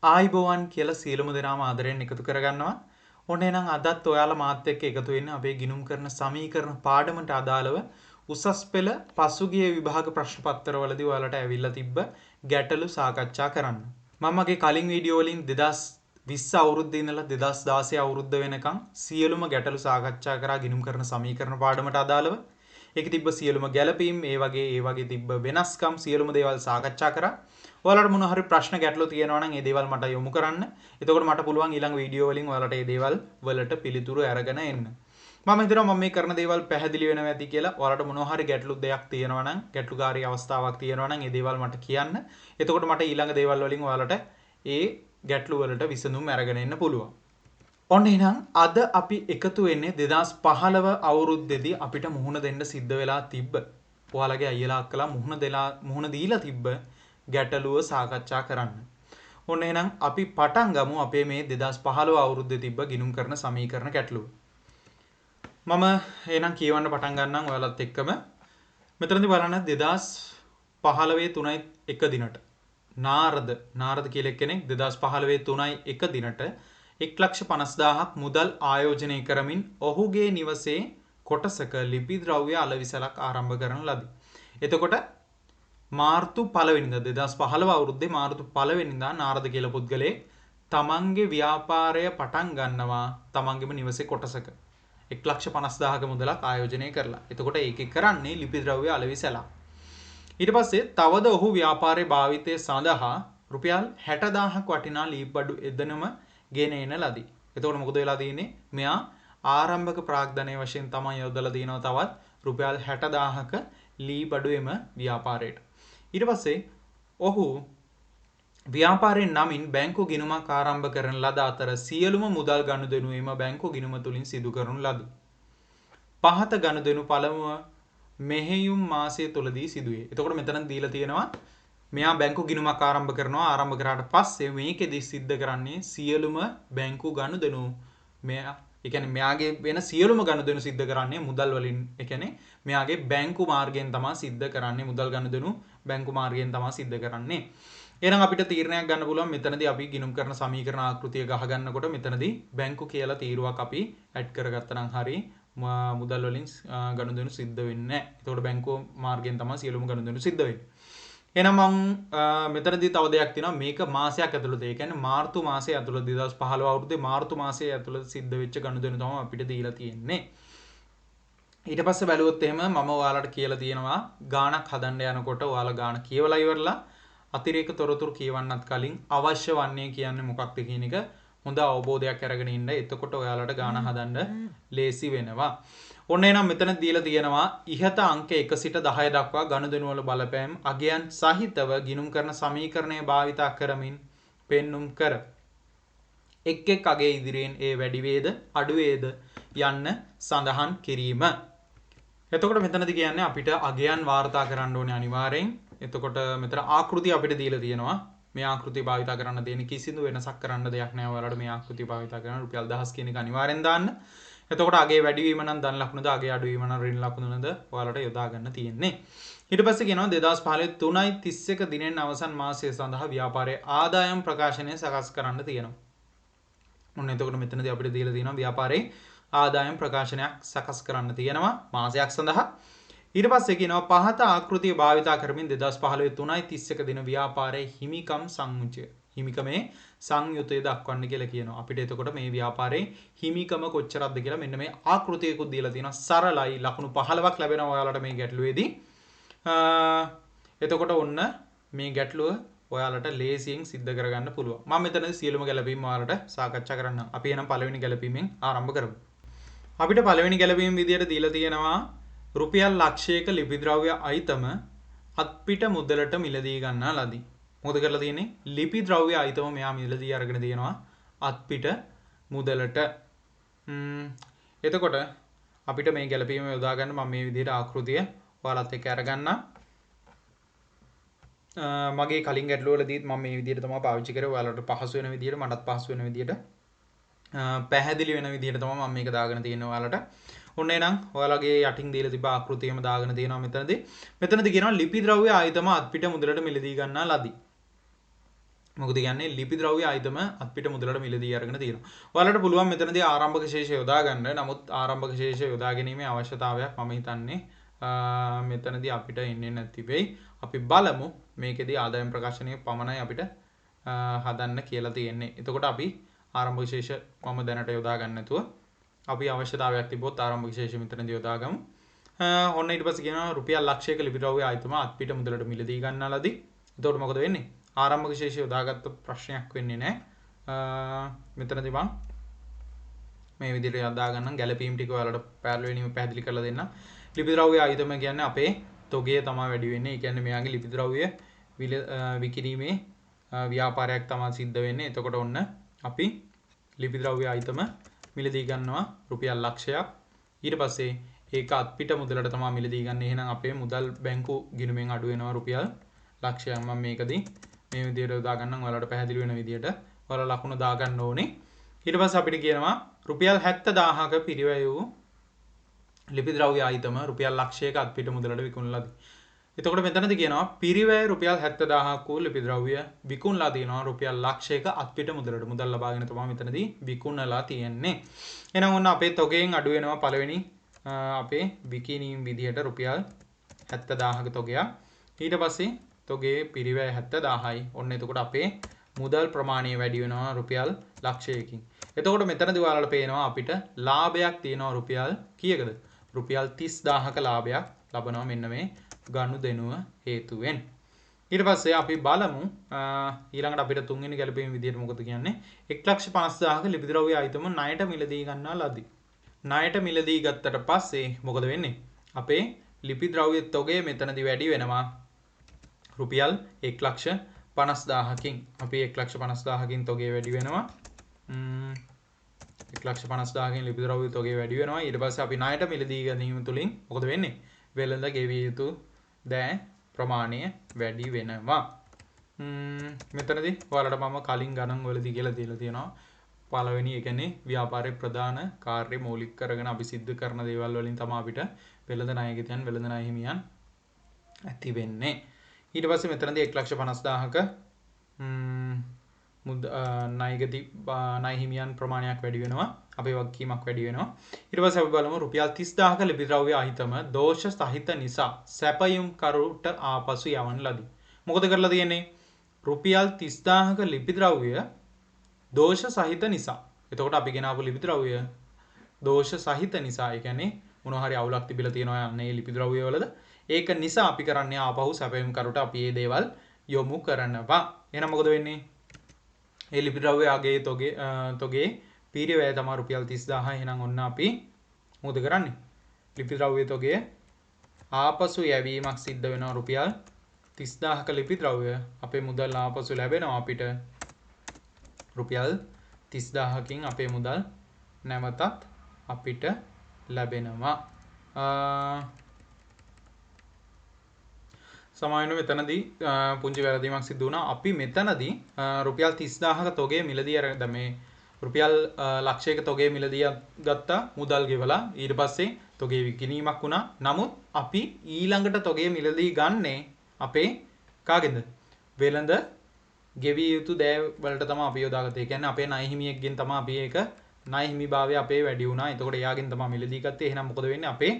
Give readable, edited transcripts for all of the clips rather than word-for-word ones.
ආයිබෝවන් කියලා සියලුම දෙනාම ආදරයෙන් එකතු කරගන්නවා. ඔන්න එහෙනම් අදත් ඔයාලා මාත් එක්ක එකතු වෙන්න අපේ ගිණුම් කරන සමීකරණ පාඩමට අදාළව උසස් පෙළ පසුගිය විභාග ප්‍රශ්න පත්‍රවලදී ඔයාලට ඇවිල්ලා තිබ්බ ගැටලු සාකච්ඡා කරන්න. මම මගේ කලින් වීඩියෝ වලින් 2020 අවුරුද්දේ ඉඳලා 2016 අවුරුද්ද වෙනකන් සියලුම ගැටලු සාකච්ඡා කරා ගිණුම් කරන සමීකරණ පාඩමට අදාළව. ඒකේ තිබ්බ සියලුම ගැළපීම් ඒ වගේ තිබ්බ වෙනස්කම් සියලුම දේවල් සාකච්ඡා කරා. ඔයාලට මොන හරි ප්‍රශ්න ගැටලු තියෙනවා නම් ඒ දේවල් මට යොමු කරන්න. එතකොට මට පුළුවන් ඊළඟ වීඩියෝ වලින් ඔයාලට ඒ දේවල් වලට පිළිතුරු අරගෙන එන්න. මම හිතනවා මම මේ කරන දේවල් පැහැදිලි වෙනවා ඇති කියලා. ඔයාලට මොන හරි ගැටලු දෙයක් තියෙනවා නම් ගැටලුකාරී අවස්ථාවක් තියෙනවා නම් ඒ දේවල් මට කියන්න. එතකොට මට ඊළඟ දේවල් වලින් ඔයාලට ඒ ගැටලු වලට විසඳුම් අරගෙන එන්න පුළුවන්. ඔන්න එහෙනම් අද අපි එකතු වෙන්නේ 2015 අවුරුද්දේදී අපිට මුහුණ දෙන්න සිද්ධ වෙලා තිබ්බ. ඔයාලගේ අයියලා අක්කලා මුහුණ දීලා තිබ්බ ගැටලුව සාකච්ඡා කරන්න. ඔන්න එහෙනම් අපි පටන් ගමු අපේ මේ 2015 අවුරුද්දේ තිබ්බ ගිණුම් කරන සමීකරණ ගැටලුව. මම එහෙනම් කියවන්න පටන් ගන්නම් ඔයාලත් එක්කම. මෙතනදී බලන්න 2015 3යි 1 දිනට නාරද කියලා කෙනෙක් 2015 3යි 1 දිනට 1,50,000ක් මුදල් ආයෝජනය කරමින් ඔහුගේ නිවසේ කොටසක ලිපි ද්‍රව්‍ය අලවිසලක් ආරම්භ කරන ලදී. එතකොට මාර්තු 1 වෙනිදා 2015 අවුරුද්දේ මාර්තු 1 වෙනිදා නාරද කියලා පුද්ගලයෙක් තමන්ගේ ව්‍යාපාරය පටන් ගන්නවා තමන්ගේම නිවසේ කොටසක 1,50,000ක මුදලක් ආයෝජනය කරලා. එතකොට ඒකේ කරන්නේ ලිපි ද්‍රව්‍ය අලවිසලක්. ඊට පස්සේ තවද ඔහු ව්‍යාපාරයේ භාවිතය සඳහා රුපියල් 60,000ක් වටිනා ලීබ්බඩු එදෙනම ගෙන එන ලදී. එතකොට මොකද වෙලා තියෙන්නේ? මෙයා ආරම්භක ප්‍රාග්ධනය වශයෙන් තමයි යොදලා දිනව තවත් රුපියල් 60,000ක ලීබඩු එම ව්‍යාපාරයට. ඊට පස්සේ ඔහු ව්‍යාපාරයෙන් නමින් බැංකු ගිණුමක් ආරම්භ කරන ලද අතර සියලුම මුදල් ගනුදෙනු එම බැංකු ගිණුම තුලින් සිදු කරනු ලදී. පහත ගනුදෙනු පළමුව මෙහෙයුම් මාසය තුලදී සිදුවේ. එතකොට මෙතන දීලා තියෙනවා මෙයා බැංකු ගිණුමක් ආරම්භ කරනවා. ආරම්භ කරාට පස්සේ මේකෙදි සිද්ධ කරන්නේ සියලුම බැංකු ගනුදෙනු මෙයා ඒ කියන්නේ මෙයාගේ වෙන සියලුම ගනුදෙනු සිද්ධ කරන්නේ මුදල් වලින්. ඒ කියන්නේ මෙයාගේ බැංකු මාර්ගයෙන් තමයි සිද්ධ කරන්නේ. මුදල් ගනුදෙනු බැංකු මාර්ගයෙන් තමයි සිද්ධ කරන්නේ. එහෙනම් අපිට තීරණයක් ගන්න පුළුවන් මෙතනදී අපි ගිණුම් කරන සමීකරණ ආකෘතිය ගහ ගන්නකොට මෙතනදී බැංකු කියලා තීරුවක් අපි ඇඩ් කරගත්තා නම් හරි මුදල් වලින් ගනුදෙනු සිද්ධ වෙන්නේ නැහැ. ඒතකොට බැංකු මාර්ගයෙන් තමයි සියලුම ගනුදෙනු සිද්ධ වෙන්නේ. එහෙනම් මම මෙතනදී තව දෙයක් තියෙනවා මේක මාසයක් ඇතුළත ඒ කියන්නේ මාර්තු මාසයේ ඇතුළත 2015 අවුරුද්දේ මාර්තු මාසයේ ඇතුළත සිද්ධ වෙච්ච ගනුදෙනු තමයි අපිට දීලා තියෙන්නේ. ඊට පස්සේ බැලුවොත් එහෙම මම ඔයාලට කියලා තියෙනවා ගාණක් හදන්න යනකොට ඔයාලා ගාණ කියවලා ඉවරලා අතිරේක තොරතුරු කියවන්නත් කලින් අවශ්‍ය වන්නේ කියන්නේ මොකක්ද කියන එක හොඳ අවබෝධයක් අරගෙන ඉන්න. එතකොට ඔයාලට ගාණ හදන්න ලේසි වෙනවා. ඔන්න එහෙනම් මෙතන දීලා තියෙනවා ඉහත අංක 1 සිට 10 දක්වා ගනුදෙනු වල බලපෑම් අගයන් සහිතව ගිණුම් කරන සමීකරණය භාවිතා කරමින් පෙන්눔 කර. එක් එක් අගයේ ඉදිරියෙන් ඒ වැඩි වේද අඩු වේද යන්න සඳහන් කිරීම. එතකොට මෙතනදී කියන්නේ අපිට අගයන් වාර්තා කරන්න ඕනේ අනිවාර්යෙන්. එතකොට මෙතන ආකෘතිය අපිට දීලා තියෙනවා. මේ ආකෘතිය භාවිතා කරන්න තියෙන කිසිදු වෙනසක් කරන්න දෙයක් නැහැ. ඔයාලට මේ ආකෘතිය භාවිතා කරන රුපියල් 1000 කියන එක අනිවාර්යෙන් දාන්න. එතකොට අගේ වැඩිවීම නම් ධන ලකුණද අගේ අඩුවීම නම් ඍණ ලකුණද ඔයාලට යොදා ගන්න තියෙන්නේ. ඊට පස්සේ කියනවා 2015 3.31 දිනෙන් අවසන් මාසය සඳහා ව්‍යාපාරයේ ආදායම් ප්‍රකාශනය සකස් කරන්න තියෙනවා. ඔන්න එතකොට මෙතනදී අපිට දීලා තියෙනවා ව්‍යාපාරයේ ආදායම් ප්‍රකාශනයක් සකස් කරන්න තියෙනවා මාසයක් සඳහා. ඊට පස්සේ කියනවා පහත ආකෘතිය භාවිතා කරමින් 2015 3.31 දින ව්‍යාපාරයේ හිමිකම් සංයුතිය හිමිකමේ සංයුතය දක්වන්න කියලා කියනවා. අපිට එතකොට මේ ව්‍යාපාරයේ හිමිකම කොච්චරක්ද කියලා මෙන්න මේ ආකෘතියකුත් දීලා තියෙනවා. සරලයි ලකුණු 15ක් ලැබෙනවා ඔයාලට මේ ගැටලුවේදී. එතකොට ඔන්න මේ ගැටලුව ඔයාලට ලේසියෙන් සිද්ධ කරගන්න පුළුවන්. මම මෙතනදී සියලුම ගැළපීම් ඔයාලට සාකච්ඡා කරන්නම්. අපි එහෙනම් පළවෙනි ගැළපීමෙන් ආරම්භ කරමු. අපිට පළවෙනි ගැළපීම විදියට දීලා තියෙනවා රුපියල් ලක්ෂයක ලිපි ද්‍රව්‍ය අයිතම අත්පිට මුදලට මිලදී ගන්නා ලදී. මොකද කරලා තියෙන්නේ? ලිපි ද්‍රව්‍ය අයිතම මෙයා මිලදී අරගෙන තියෙනවා අත්පිට මුදලට. එතකොට අපිට මේ ගැළපීම යොදා ගන්න මම මේ විදිහට ආකෘතිය ඔයාලත් එක්ක අරගන්නම්. මගේ කලින් ගැටලුවලදීත් මම මේ විදිහට තමයි පාවිච්චි කරේ. ඔයාලට පහසු වෙන විදිහට මටත් පහසු වෙන විදිහට පැහැදිලි වෙන විදිහට තමයි මම මේක දාගෙන තියෙන්නේ ඔයාලට. ඔන්න එහෙනම් ඔයාලගේ යටින් දීලා තිබ්බ ආකෘතියම දාගෙන තියෙනවා මෙතනදී. මෙතනදී කියනවා ලිපි ද්‍රව්‍ය ආයතම අත්පිට මුදලට මිලදී ගන්නා ලදී. මොකද කියන්නේ ලිපි ද්‍රව්‍ය ආයිතම අපිට මුදලට මිලදී අරගෙන තියෙනවා. ඔයාලට පුළුවන් මෙතනදී ආරම්භක ශේෂය යොදා ගන්න. නමුත් ආරම්භක ශේෂය යොදා ගැනීමේ අවශ්‍යතාවයක් මම හිතන්නේ මෙතනදී අපිට එන්නේ නැති වෙයි. අපි බලමු මේකෙදී ආදායම් ප්‍රකාශනය පමණයි අපිට හදන්න කියලා තියෙන්නේ. එතකොට අපි ආරම්භක ශේෂ මම දැනට යොදා ගන්න නැතුව අපි අවශ්‍යතාවයක් තිබ්බොත් ආරම්භක ශේෂ මෙතනදී යොදා ගමු. ඔන්න ඊට පස්සේ කියනවා රුපියල් ලක්ෂයක ලිපි ද්‍රව්‍ය ආයිතම අපිට මුදලට මිලදී ගන්නලාදී. එතකොට මොකද වෙන්නේ? ආරම්භක ශේෂය යොදාගත්ත ප්‍රශ්නයක් වෙන්නේ නැහැ. මෙතනදී මම මේ විදිහට යොදා ගන්නම්. ගැළපීම් ටික ඔයාලට පැහැදිලිව පැහැදිලි කරලා දෙන්න. ලිපි ද්‍රව්‍ය ආයිතම කියන්නේ අපේ තොගය තමයි වැඩි වෙන්නේ. ඒ කියන්නේ මෙයාගේ ලිපි ද්‍රව්‍ය විකිණීමේ ව්‍යාපාරයක් තමයි සිද්ධ වෙන්නේ. එතකොට ඔන්න අපි ලිපි ද්‍රව්‍ය ආයිතම මිලදී ගන්නවා රුපියල් ලක්ෂයක්. ඊට පස්සේ ඒක අත්පිට මුදලට තමයි මිලදී ගන්න. එහෙනම් අපේ මුදල් බැංකු ගිණුමෙන් අඩු වෙනවා රුපියල් ලක්ෂයක්. මම මේකදී මේ විදිහට යොදා ගන්නම්. ඔයාලට පැහැදිලි වෙන විදිහට ඔයාලා ලකුණු දා ගන්න ඕනේ. ඊට පස්සේ අපිට කියනවා රුපියල් 70000ක පිරිවැය වූ ලිපි ද්‍රව්‍ය ආයිතම රුපියල් ලක්ෂයක අත්පිට මුදලට විකුණලාදී. එතකොට මෙතනදී කියනවා පිරිවැය රුපියල් 70000ක වූ ලිපි ද්‍රව්‍ය විකුණලා තියෙනවා රුපියල් ලක්ෂයක අත්පිට මුදලට. මුදල් ලබාගෙන තමයි මෙතනදී විකුණලා තියෙන්නේ. එහෙනම් ඔන්න අපේ තොගයෙන් අඩු වෙනවා පළවෙනි අපේ විකිණීම් විදිහට රුපියල් 70000ක තොගයක්. ඊට පස්සේ තොගේ පිරිවැය 70000යි. ඔන්න එතකොට අපේ මුදල් ප්‍රමාණය වැඩි වෙනවා රුපියල් ලක්ෂයකින්. එතකොට මෙතනදී ඔයාලට පේනවා අපිට ලාභයක් තියෙනවා රුපියල් කීයකද? රුපියල් 30000ක ලාභයක් ලබනවා මෙන්න මේ ගනුදෙනුව හේතුවෙන්. ඊට පස්සේ අපි බලමු ඊළඟට අපිට තුන්වෙනි ගැළපීම් විදිහට මොකද කියන්නේ? 150000ක ලිපි ද්‍රව්‍ය ආයිතම ණයට මිලදී ගන්නා ලදී. ණයට මිලදී ගත්තට පස්සේ මොකද වෙන්නේ? අපේ ලිපි ද්‍රව්‍ය තොගය මෙතනදී වැඩි වෙනවා රුපියල් 1,50,000කින්. අපි 1,50,000කින් තොගය වැඩි වෙනවා. 1,50,000කින් ලිපි ද්‍රව්‍ය තොගය වැඩි වෙනවා. ඊට පස්සේ අපි ණයට මිලදී ගැනීම තුලින් මොකද වෙන්නේ? වෙළඳ ගෙවිය යුතු දෑ ප්‍රමාණය වැඩි වෙනවා. මෙතනදී ඔයාලට මම කලින් ගණන් වලදී කියලා දීලා තියෙනවා. පළවෙනි ඒ කියන්නේ ව්‍යාපාරයේ ප්‍රධාන කාර්ය මූලික කරගෙන අපි සිද්ධ කරන දේවල් වලින් තමයි අපිට වෙළඳ ණයගිතයන් වෙළඳ ණය හිමියන් ඇති වෙන්නේ. ඊට පස්සේ මෙතනදී 1,50,000ක ණය හිමියන් ප්‍රමාණයක් වැඩි වෙනවා. අපේ වගකීමක් වැඩි වෙනවා. ඊට පස්සේ අපි බලමු රුපියල් 30000ක ලිපි ද්‍රව්‍ය ආයිතම දෝෂ සහිත නිසා සැපයුම් කරුට ආපසු යවන ලදී. මොකද කරලා තියෙන්නේ? රුපියල් 30000ක ලිපි ද්‍රව්‍ය දෝෂ සහිත නිසා. එතකොට අපි ගෙනාවු ලිපි ද්‍රව්‍ය දෝෂ සහිත නිසා. ඒ කියන්නේ මොනවා හරි අවුලක් තිබිලා තියෙනවා යන්නේ ලිපි ද්‍රව්‍ය වලද? ඒක නිසා අපි කරන්නේ ආපහු සැපයුම් කරුට අපි මේ දේවල් යොමු කරනවා. එහෙනම් මොකද වෙන්නේ? මේ ලිපි ද්‍රව්‍ය ආගේ තොගේ පිරිවැය තමයි රුපියල් 30000. එහෙනම් ඔන්න අපි මොකද කරන්නේ? ලිපි ද්‍රව්‍ය තොගය ආපසු යැවීමක් සිද්ධ වෙනවා රුපියල් 30000ක ලිපි ද්‍රව්‍ය අපේ මුදල් ආපසු ලැබෙනවා අපිට රුපියල් 30000කින් අපේ මුදල් නැවතත් අපිට ලැබෙනවා. සමාවෙන්න මෙතනදී පුංචි වැරදීමක් සිදු වුණා. අපි මෙතනදී රුපියල් 30000ක තොගය මිලදී අරගෙන මේ රුපියල් ලක්ෂයක තොගය මිලදී ගත්තා මුදල් ගෙවලා ඊට පස්සේ තොගේ විකිණීමක් වුණා. නමුත් අපි ඊළඟට තොගය මිලදී ගන්නේ අපේ කාගෙන්ද? වෙළඳ ගෙවිය යුතු දෑ වලට තමයි අපි යොදාගත්තේ. ඒ කියන්නේ අපේ ණය හිමියෙක්ගෙන් තමයි අපි ඒක ණය හිමිභාවය අපේ වැඩි වුණා. එතකොට එයාගෙන් තමයි මිලදී ගත්තේ. එහෙනම් මොකද වෙන්නේ? අපේ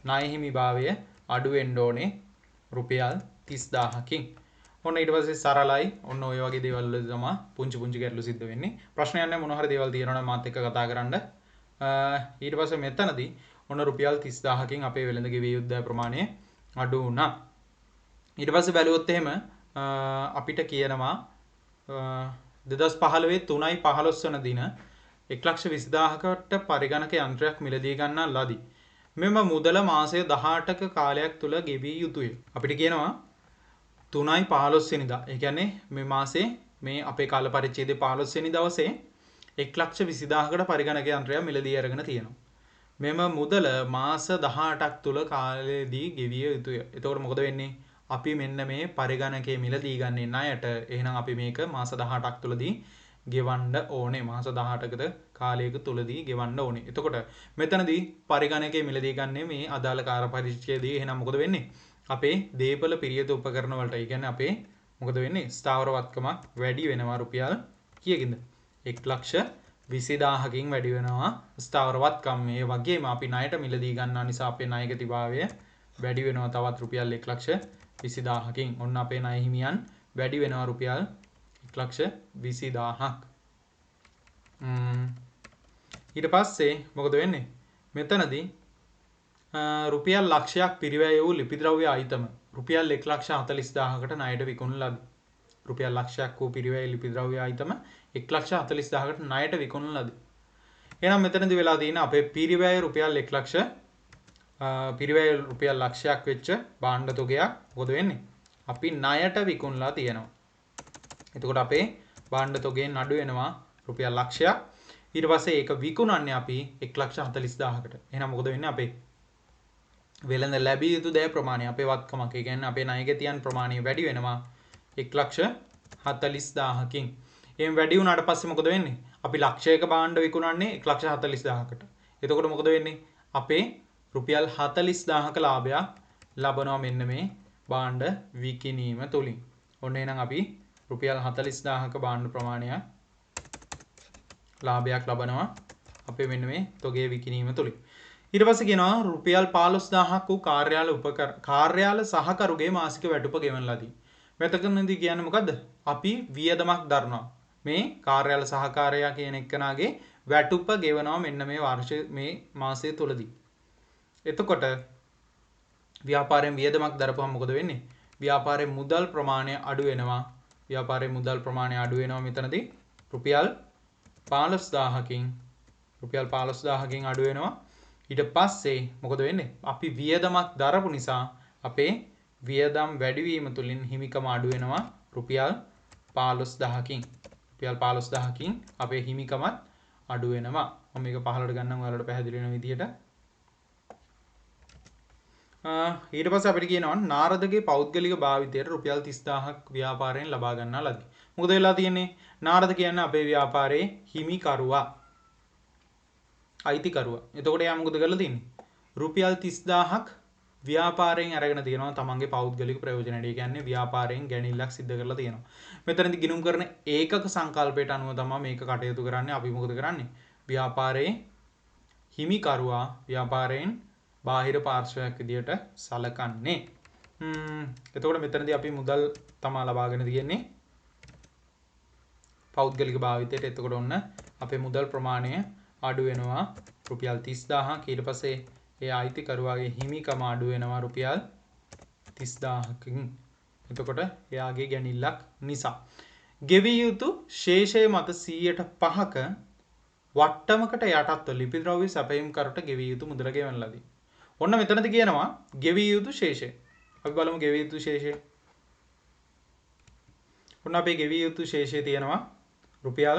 ණය හිමිභාවය අඩු වෙන්න ඕනේ රුපියල් 30000කින්. ඔන්න ඊට පස්සේ සරලයි. ඔන්න ඔය වගේ දේවල් වල තමයි පුංචි පුංචි ගැටලු සිද්ධ වෙන්නේ. ප්‍රශ්නයක් නැහැ. මොන හරි දේවල් තියෙනවා නම් මාත් එක්ක කතා කරන්න. ඊට පස්සේ මෙතනදී ඔන්න රුපියල් 30000කින් අපේ වෙළඳ ගෙවිය යුතු ප්‍රමාණය අඩු වුණා. ඊට පස්සේ බැලුවොත් එහෙම අපිට කියනවා 2015 3/15 වන දින 1,20,000කට පරිගණක යන්ත්‍රයක් මිලදී ගන්නා ලදී. මෙම මුදල මාසය 18ක කාලයක් තුල ගෙවිය යුතුය. අපිට කියනවා 3/15 වෙනිදා. ඒ කියන්නේ මේ මාසේ මේ අපේ කාල පරිච්ඡේදයේ 15 වෙනි දවසේ 1,20,000කට පරිගණක යන්ත්‍රයක් මිලදී අරගෙන තියෙනවා. මෙම මුදල මාස 18ක් තුල කාලයේදී ගෙවිය යුතුය. එතකොට මොකද වෙන්නේ? අපි මෙන්න මේ පරිගණකයේ මිලදී ගන්නේ ණයට. එහෙනම් අපි මේක මාස 18ක් තුලදී ගෙවන්න ඕනේ. මාස 18කට කාලයක තුලදී ගෙවන්න ඕනේ. එතකොට මෙතනදී පරිගණකයේ මිලදී ගන්නේ මේ අදාළ කාල පරිච්ඡේදයේ. එහෙනම් මොකද වෙන්නේ? අපේ දේපල පිරියත උපකරණ වලට, ඒ කියන්නේ අපේ මොකද වෙන්නේ? ස්ථාවර වත්කමක් වැඩි වෙනවා රුපියල් කීයකින්ද? 1,20,000කින් වැඩි වෙනවා ස්ථාවර වත්කම. මේ වගේම අපි ණයට මිලදී ගන්නා නිසා අපේ ණයගතිභාවය වැඩි වෙනවා තවත් රුපියල් 1,20,000කින්. ඔන්න අපේ ණය හිමියන් වැඩි වෙනවා රුපියල් 1,20,000ක්. ඊට පස්සේ මොකද වෙන්නේ? මෙතනදී රුපියල් ලක්ෂයක් පිරිවැය වූ ලිපි ද්‍රව්‍ය අයිතම රුපියල් 1,40,000කට ණයට විකුණන ලදී. රුපියල් ලක්ෂයක් වූ පිරිවැය ලිපි ද්‍රව්‍ය අයිතම 1,40,000කට ණයට විකුණන ලදී. එහෙනම් මෙතනදී වෙලා තියෙන අපේ පිරිවැය රුපියල් 1,00,000 පිරිවැය රුපියල් ලක්ෂයක් වෙච්ච භාණ්ඩ තොගයක් මොකද වෙන්නේ? අපි ණයට විකුණලා තියෙනවා. එතකොට අපේ භාණ්ඩ තොගයෙන් අඩු වෙනවා රුපියල් ලක්ෂයක්. ඊට පස්සේ ඒක විකුණන්නේ අපි 1,40,000කට. එහෙනම් මොකද වෙන්නේ? අපේ වෙළඳ ලැබිය යුතු දෑ ප්‍රමාණය අපේ වත්කමක්. ඒ කියන්නේ අපේ ණයගැතියන් ප්‍රමාණය වැඩි වෙනවා 1,40,000කින්. එහෙන් වැඩි වුණාට පස්සේ මොකද වෙන්නේ? අපි ලක්ෂයක භාණ්ඩ විකුණන්නේ 1,40,000කට. එතකොට මොකද වෙන්නේ? අපේ රුපියල් 40,000ක ලාභයක් ලබනවා මෙන්න මේ භාණ්ඩ විකිණීම තුලින්. ඔන්න එහෙනම් අපි රුපියල් 40,000ක භාණ්ඩ ප්‍රමාණයක් ලාභයක් ලබනවා අපේ මෙන්න මේ තොගේ විකිණීම තුලින්. ඊට පස්සේ කියනවා රුපියල් 15,000ක් වූ කාර්යාල සහකරුගේ මාසික වැටුප ගෙවන ලදී. මෙතනදී කියන්නේ මොකද්ද? අපි වියදමක් දරනවා. මේ කාර්යාල සහකාරයා කියන එක්කනාගේ වැටුප ගෙවනවා මෙන්න මේ මාසය තුලදී. එතකොට ව්‍යාපාරයෙන් වියදමක් දරපුවම මොකද වෙන්නේ? ව්‍යාපාරයේ මුදල් ප්‍රමාණය අඩු වෙනවා. ව්‍යාපාරයේ මුදල් ප්‍රමාණය අඩු වෙනවා මෙතනදී රුපියල් 15,000කින් අඩු වෙනවා. ඊට පස්සේ මොකද වෙන්නේ? අපි වියදමක් දරපු නිසා අපේ වියදම් වැඩිවීම තුලින් හිමිකම අඩු වෙනවා රුපියල් 15,000කින්. රුපියල් 15,000කින් අපේ හිමිකමත් අඩු වෙනවා. මම මේක පහළට ගන්නම් ඔයාලට පැහැදිලි වෙන විදිහට. ඊට පස්සේ අපිට කියනවා නාරදගේ පෞද්ගලික භාවිතයට රුපියල් 30,000ක් ව්‍යාපාරයෙන් ලබා ගන්නා ලදී. මොකද වෙලා තියෙන්නේ? නාරද කියන්නේ අපේ ව්‍යාපාරයේ හිමිකරුවා. අයිතිකරුවා. එතකොට එයා මොකද කරලා තින්නේ? රුපියල් 30,000ක් ව්‍යාපාරයෙන් අරගෙන තියෙනවා තමන්ගේ පෞද්ගලික ප්‍රයෝජනයට. ඒ කියන්නේ ව්‍යාපාරයෙන් ගැණිල්ලක් සිද්ධ කරලා තියෙනවා. මෙතනදී ගිණුම් කරන ඒකක සංකල්පයට අනුව තමයි මේක කටයුතු කරන්නේ. අපි මොකද කරන්නේ? ව්‍යාපාරයේ හිමිකරුවා ව්‍යාපාරයෙන් බාහිර පාර්ශ්වයක් විදියට සලකන්නේ. එතකොට මෙතනදී අපි මුදල් තමයි ලබාගෙන තියෙන්නේ පෞද්ගලික භාවිතයට. එතකොට ඔන්න අපේ මුදල් ප්‍රමාණය අඩු වෙනවා රුපියල් 30,000ක්. ඊට පස්සේ ඒ අයිතිකරුවාගේ හිමිකම අඩු වෙනවා රුපියල් 30,000කින්. එතකොට එයාගේ ගැණිල්ලක් නිසා ගෙවිය යුතු ශේෂය මත 105ක වට්ටමකට යටත්ව ලිපි ද්‍රව්‍ය සැපයීම් කරුට ගෙවිය යුතු මුදල ගෙවන ලදී. ඔන්න මෙතනදී කියනවා ගෙවිය යුතු ශේෂය. අපි බලමු ගෙවිය යුතු ශේෂය. ඔන්න අපේ ගෙවිය යුතු ශේෂය තියෙනවා රුපියල්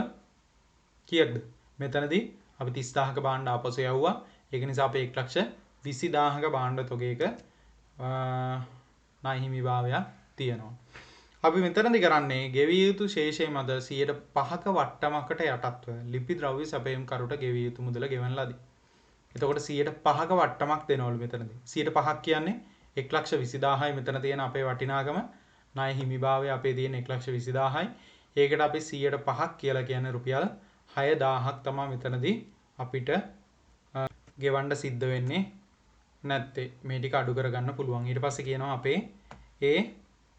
කීයක්ද? මෙතනදී අපි 30,000ක භාණ්ඩ ආපසු යවුවා. ඒක නිසා අපේ 1,20,000ක භාණ්ඩ තොගයක ණය හිමිභාවයක් තියෙනවා. අපි මෙතනදී කරන්නේ ගෙවිය යුතු ශේෂය මත 105ක වට්ටමකට යටත්ව ලිපි ද්‍රව්‍ය සැපයීම් කරුට ගෙවිය යුතු මුදල ගෙවන ලදී. එතකොට 105ක වට්ටමක් දෙනවලු මෙතනදී. 105ක් කියන්නේ 1,20,000යි මෙතන තියෙන අපේ වටිනාකම. ණය හිමිභාවය අපේ තියෙන 1,20,000යි. ඒකට අපි 105ක් කියලා කියන්නේ රුපියල් 6,000ක් තමයි මෙතනදී අපිට ගෙවන්න සිද්ධ වෙන්නේ නැත්තේ. මේ ටික අඩු කරගන්න පුළුවන්. ඊට පස්සේ කියනවා අපේ ඒ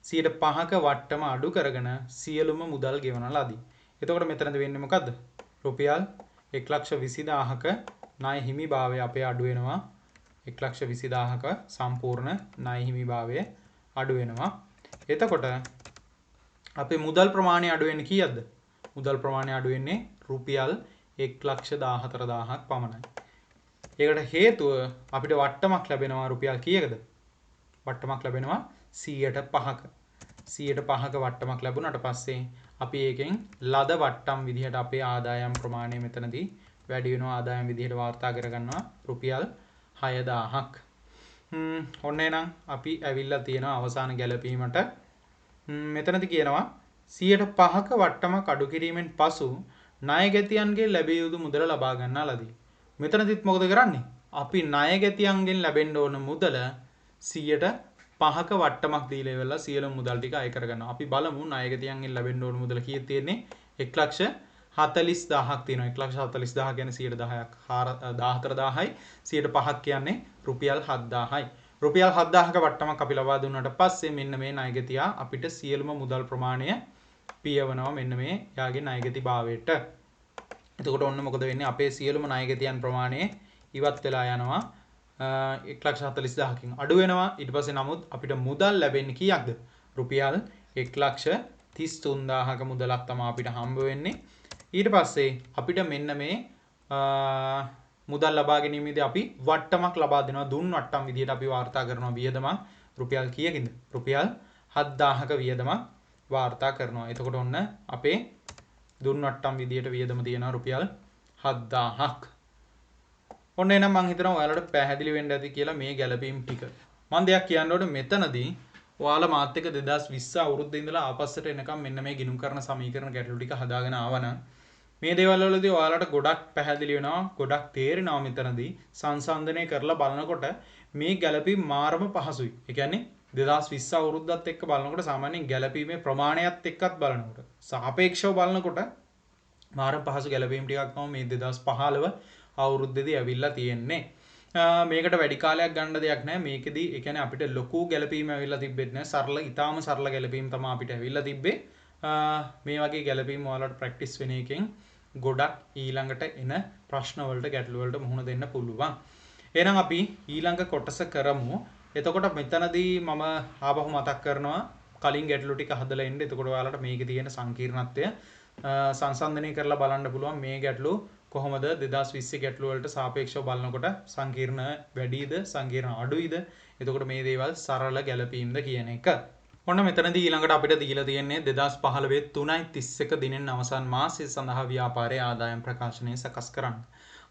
105ක වට්ටම අඩු කරගෙන සියලුම මුදල් ගෙවන ලදී. එතකොට මෙතනදී වෙන්නේ මොකද්ද? රුපියල් 1,20,000ක ණය හිමිභාවය අපේ අඩු වෙනවා. 1,20,000ක සම්පූර්ණ ණය හිමිභාවය අඩු වෙනවා. එතකොට අපේ මුදල් ප්‍රමාණය අඩු වෙන්නේ කීයක්ද? මුදල් ප්‍රමාණය අඩු වෙන්නේ රුපියල් 1,14,000ක් පමණයි. ඒකට හේතුව අපිට වට්ටමක් ලැබෙනවා රුපියල් කීයකද? වට්ටමක් ලැබෙනවා 105ක. 105ක වට්ටමක් ලැබුණාට පස්සේ අපි ඒකෙන් ලද වට්ටම් විදිහට අපේ ආදායම් ප්‍රමාණය මෙතනදී වැඩි වෙනවා. ආදායම් විදිහට වාර්තා කරගන්නවා රුපියල් 6,000ක්. ඔන්න එහෙනම් අපි ඇවිල්ලා තියෙනවා අවසාන ගැලපීමට. මෙතනදී කියනවා 105ක වට්ටමක් අඩු කිරීමෙන් පසු ණයගැතියන්ගේ ලැබිය යුතු මුදල ලබා ගන්නා ලදී. මෙතනදිත් මොකද කරන්නේ? අපි ණයගැතියන්ගෙන් ලැබෙන්න ඕන මුදල 100ට 5ක වට්ටමක් දීලා ඉවරලා සියලුම මුදල් ටික අය කරගන්නවා. අපි බලමු ණයගතියන්ගෙන් ලැබෙන්න ඕන මුදල කීයක් තියෙන්නේ? 1,40,000ක් තියෙනවා. 1,40,000 කියන්නේ 10%ක්. 14,000යි 5%ක් කියන්නේ රුපියල් 7,000යි. රුපියල් 7,000ක වට්ටමක් අපි ලබා දුන්නාට පස්සේ මෙන්න මේ ණයගතියා අපිට සියලුම මුදල් ප්‍රමාණය පියවනවා මෙන්න මේ යාගේ ණයගති භාවයට. එතකොට ඔන්න මොකද වෙන්නේ? අපේ සියලුම ණයගතියන් ප්‍රමාණය ඉවත් වෙලා යනවා 1,40,000කින් අඩු වෙනවා. ඊට පස්සේ නමුත් අපිට මුදල් ලැබෙන්නේ කීයක්ද? රුපියල් 1,33,000ක මුදලක් තමයි අපිට හම්බ වෙන්නේ. ඊට පස්සේ අපිට මෙන්න මේ මුදල් ලබා ගැනීමේදී අපි වට්ටමක් ලබා දෙනවා. දුන් වට්ටම් විදිහට අපි වාර්තා කරනවා වියදමක් රුපියල් කීයකින්ද? රුපියල් 7,000ක වියදමක් වාර්තා කරනවා. එතකොට ඔන්න අපේ දුන් වට්ටම් විදිහට වියදම තියෙනවා රුපියල් 7,000ක්. ඔන්න එහෙනම් මම හිතනවා ඔයාලට පැහැදිලි වෙන්න ඇති කියලා මේ ගැළපීම් ටික. මම දෙයක් කියන්න ඕනේ මෙතනදී ඔයාලා මාත් එක්ක 2020 අවුරුද්දේ ඉඳලා ආපස්සට එනකම් මෙන්න මේ ගිණුම් කරන සමීකරණ ගැටලු ටික හදාගෙන ආවනම් මේ දේවල් වලදී ඔයාලට ගොඩක් පැහැදිලි වෙනවා, ගොඩක් තේරෙනවා මෙතනදී සංසන්දනය කරලා බලනකොට මේ ගැළපීම් මාරම පහසුයි. ඒ කියන්නේ 2020 අවුරුද්දත් එක්ක බලනකොට සාමාන්‍යයෙන් ගැළපීමේ ප්‍රමාණයත් එක්කත් බලනකොට සාපේක්ෂව බලනකොට මාරම පහසු ගැළපීම් ටිකක් තමයි මේ 2015 අවුරුද්දේදී ඇවිල්ලා තියෙන්නේ. මේකට වැඩි කාලයක් ගන්න දෙයක් නැහැ. මේකෙදී ඒ කියන්නේ අපිට ලොකු ගැළපීම් ඇවිල්ලා තිබෙන්නේ නැහැ. සරල, ඊටාම සරල ගැළපීම් තමයි අපිට ඇවිල්ලා තිබ්බේ. මේ වගේ ගැළපීම් ඔයාලට ප්‍රැක්ටිස් වෙන එකෙන් ගොඩක් ඊළඟට එන ප්‍රශ්න වලට ගැටලු වලට මුහුණ දෙන්න පුළුවන්. එහෙනම් අපි ඊළඟ කොටස කරමු. එතකොට මෙතනදී මම ආපහු මතක් කරනවා කලින් ගැටලු ටික හදලා ඉන්න. එතකොට ඔයාලට මේකේ තියෙන සංකීර්ණත්වය සංසන්දනය කරලා බලන්න පුළුවන්. මේ ගැටලු කොහොමද 2020 ගැටලු වලට සාපේක්ෂව බලනකොට සංකීර්ණ වැඩිද සංකීර්ණ අඩුයිද? එතකොට මේ දේවල් සරල ගැළපීම්ද කියන එක. ඔන්න මෙතනදී ඊළඟට අපිට දීලා තියෙන්නේ 2015 3.31 දිනෙන් අවසන් මාසය සඳහා ව්‍යාපාරයේ ආදායම් ප්‍රකාශනය සකස් කරන්න.